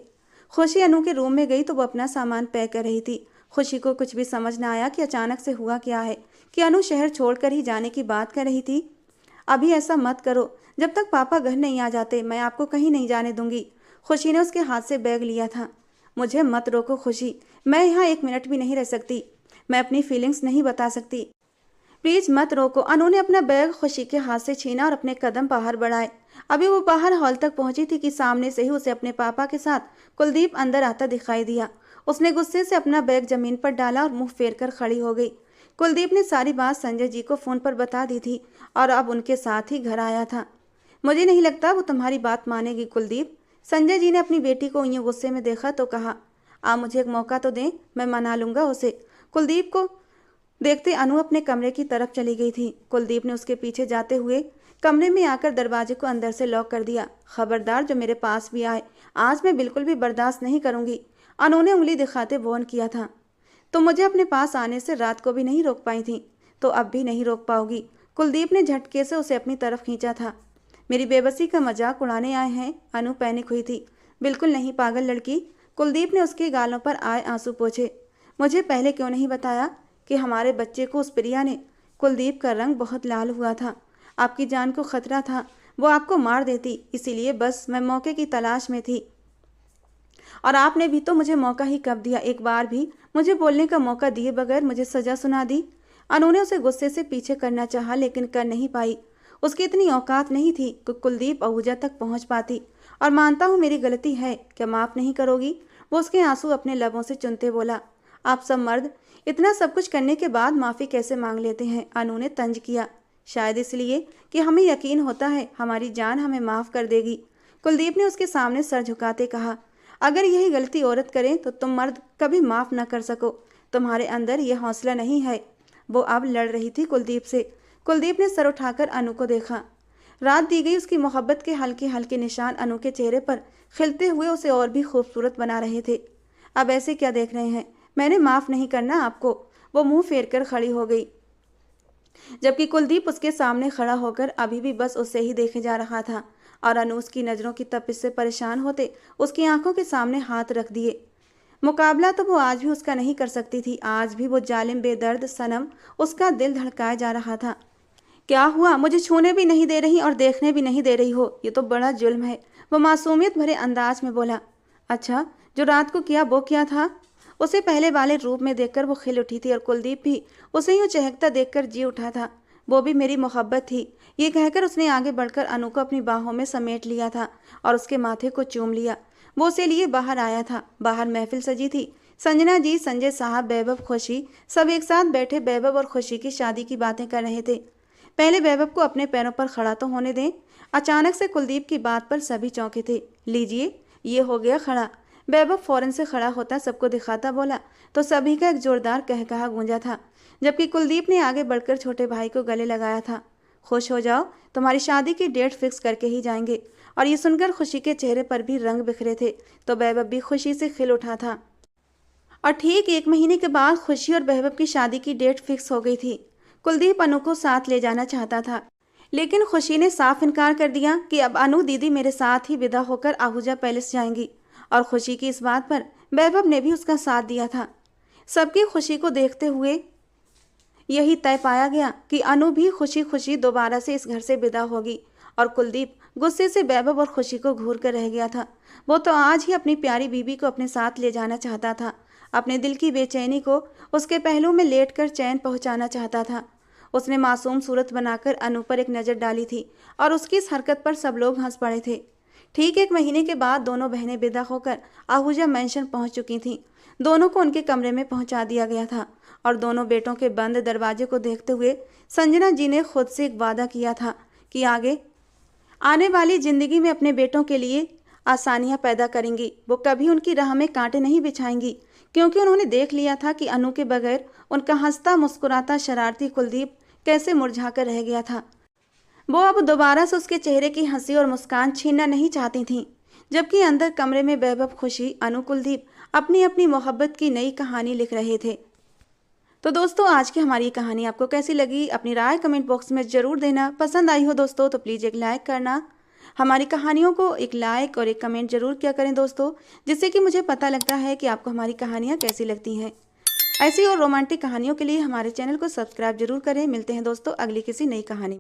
खुशी अनु के रूम में गई तो वो अपना सामान पैक कर रही थी। खुशी को कुछ भी समझ न आया कि अचानक से हुआ क्या है, कि अनु शहर छोड़कर ही जाने की बात कर रही थी। अभी ऐसा मत करो, जब तक पापा घर नहीं आ जाते मैं आपको कहीं नहीं जाने दूंगी। खुशी ने उसके हाथ से बैग लिया था। मुझे मत रोको खुशी, मैं यहाँ 1 मिनट भी नहीं रह सकती। मैं अपनी फीलिंग्स नहीं बता सकती, प्लीज मत रोको। अनु ने अपना बैग खुशी के हाथ से छीना और अपने कदम बाहर बढ़ाए। अभी वो बाहर हॉल तक पहुंची थी कि सामने से ही उसे अपने पापा के साथ कुलदीप अंदर आता दिखाई दिया। उसने गुस्से से अपना बैग जमीन पर डाला और मुंह फेर कर खड़ी हो गई। कुलदीप ने सारी बात संजय जी को फोन पर बता दी थी और अब उनके साथ ही घर आया था। मुझे नहीं लगता वो तुम्हारी बात मानेगी कुलदीप। संजय जी ने अपनी बेटी को यूं गुस्से में देखा तो कहा, आप मुझे एक मौका तो दें, मैं मना लूंगा उसे। कुलदीप को देखते अनु अपने कमरे की तरफ चली गई थी। कुलदीप ने उसके पीछे जाते हुए कमरे में आकर दरवाजे को अंदर से लॉक कर दिया। खबरदार जो मेरे पास भी आए, आज मैं बिल्कुल भी बर्दाश्त नहीं करूंगी। अनु ने उंगली दिखाते वार्न किया था। तो मुझे अपने पास आने से रात को भी नहीं रोक पाई थी, तो अब भी नहीं रोक पाओगी। कुलदीप ने झटके से उसे अपनी तरफ खींचा था। मेरी बेबसी का मजाक उड़ाने आए हैं? अनु पैनिक हुई थी। बिल्कुल नहीं पागल लड़की। कुलदीप ने उसके गालों पर आए आंसू पोंछे। मुझे पहले क्यों नहीं बताया कि हमारे बच्चे को उस प्रिया ने? कुलदीप का रंग बहुत लाल हुआ था। आपकी जान को खतरा था, वो आपको मार देती, इसीलिए बस मैं मौके की तलाश में थी। और आपने भी तो मुझे मौका ही कब दिया? एक बार भी मुझे बोलने का मौका दिए बगैर मुझे सजा सुना दी। अनु ने उसे गुस्से से पीछे करना चाहा लेकिन कर नहीं पाई। उसकी इतनी औकात नहीं थी कि कुलदीप आहूजा तक पहुंच पाती। और मानता हूँ मेरी गलती है, क्या माफ़ नहीं करोगी? वो उसके आंसू अपने लबों से चुनते बोला। आप सब मर्द इतना सब कुछ करने के बाद माफ़ी कैसे मांग लेते हैं? अनु ने तंज किया। शायद इसलिए कि हमें यकीन होता है हमारी जान हमें माफ़ कर देगी। कुलदीप ने उसके सामने सर झुकाते कहा, अगर यही गलती औरत करे तो तुम मर्द कभी माफ़ न कर सको। तुम्हारे अंदर यह हौसला नहीं है। वो अब लड़ रही थी कुलदीप से। कुलदीप ने सर उठाकर अनु को देखा। रात दी गई उसकी मोहब्बत के हल्के हल्के निशान अनु के चेहरे पर खिलते हुए उसे और भी खूबसूरत बना रहे थे। अब ऐसे क्या देख रहे हैं? मैंने माफ़ नहीं करना आपको। वो मुंह फेर कर खड़ी हो गई, जबकि कुलदीप उसके सामने खड़ा होकर अभी भी बस उसे ही देखे जा रहा था। और अनु उसकी नज़रों की तपिश से परेशान होते उसकी आंखों के सामने हाथ रख दिए। मुकाबला तो वो आज भी उसका नहीं कर सकती थी। आज भी वो जालिम बेदर्द सनम उसका दिल धड़काए जा रहा था। क्या हुआ? मुझे छूने भी नहीं दे रही और देखने भी नहीं दे रही हो, ये तो बड़ा जुल्म है। वो मासूमियत भरे अंदाज में बोला। अच्छा, जो रात को किया वो क्या था? उसे पहले वाले रूप में देखकर वो खिल उठी थी और कुलदीप भी उसे यूं चहकता देखकर जी उठा था। वो भी मेरी मोहब्बत थी, ये कहकर उसने आगे बढ़कर अनु को अपनी बाहों में समेट लिया था और उसके माथे को चूम लिया। वो उसे लिए बाहर आया था। बाहर महफिल सजी थी। संजना जी, संजय साहब, वैभव, खुशी सब एक साथ बैठे वैभव और खुशी की शादी की बातें कर रहे थे। पहले वैभव को अपने पैरों पर खड़ा तो होने दें। अचानक से कुलदीप की बात पर सभी चौंके थे। लीजिए, ये हो गया खड़ा। वैभव फौरन से खड़ा होता सबको दिखाता बोला तो सभी का एक जोरदार कहकहा गूंजा था, जबकि कुलदीप ने आगे बढ़कर छोटे भाई को गले लगाया था। खुश हो जाओ, तुम्हारी शादी की डेट फिक्स करके ही जाएंगे। और ये सुनकर खुशी के चेहरे पर भी रंग बिखरे थे तो वैभव भी खुशी से खिल उठा था। और ठीक 1 महीने के बाद खुशी और वैभव की शादी की डेट फिक्स हो गई थी। कुलदीप अनु को साथ ले जाना चाहता था, लेकिन खुशी ने साफ इनकार कर दिया कि अब अनु दीदी मेरे साथ ही विदा होकर आहूजा पैलेस जाएंगी। और खुशी की इस बात पर वैभव ने भी उसका साथ दिया था। सबकी खुशी को देखते हुए यही तय पाया गया कि अनु भी खुशी खुशी दोबारा से इस घर से विदा होगी और कुलदीप गुस्से से वैभव और खुशी को घूर कर रह गया था। वो तो आज ही अपनी प्यारी बीबी को अपने साथ ले जाना चाहता था, अपने दिल की बेचैनी को उसके पहलू में लेटकर चैन पहुंचाना चाहता था। उसने मासूम सूरत बनाकर अनु पर एक नज़र डाली थी और उसकी इस हरकत पर सब लोग हंस पड़े थे। ठीक 1 महीने के बाद दोनों बहनें विदा होकर आहूजा मैंशन पहुंच चुकी थीं। दोनों को उनके कमरे में पहुंचा दिया गया था और दोनों बेटों के बंद दरवाजे को देखते हुए संजना जी ने खुद से एक वादा किया था कि आगे आने वाली जिंदगी में अपने बेटों के लिए आसानियां पैदा करेंगी। वो कभी उनकी राह में कांटे नहीं बिछाएंगी, क्योंकि उन्होंने देख लिया था कि अनु के बगैर उनका हंसता मुस्कुराता शरारती कुलदीप कैसे मुरझा कर रह गया था। वो अब दोबारा से उसके चेहरे की हंसी और मुस्कान छीनना नहीं चाहती थीं, जबकि अंदर कमरे में वैभव, खुशी, अनु, कुलदीप अपनी अपनी मोहब्बत की नई कहानी लिख रहे थे। तो दोस्तों, आज की हमारी कहानी आपको कैसी लगी? अपनी राय कमेंट बॉक्स में ज़रूर देना। पसंद आई हो दोस्तों तो प्लीज़ एक लाइक करना। हमारी कहानियों को एक लाइक और एक कमेंट जरूर किया करें दोस्तों, जिससे कि मुझे पता लगता है कि आपको हमारी कहानियाँ कैसी लगती हैं। ऐसी और रोमांटिक कहानियों के लिए हमारे चैनल को सब्सक्राइब जरूर करें। मिलते हैं दोस्तों अगली किसी नई कहानी।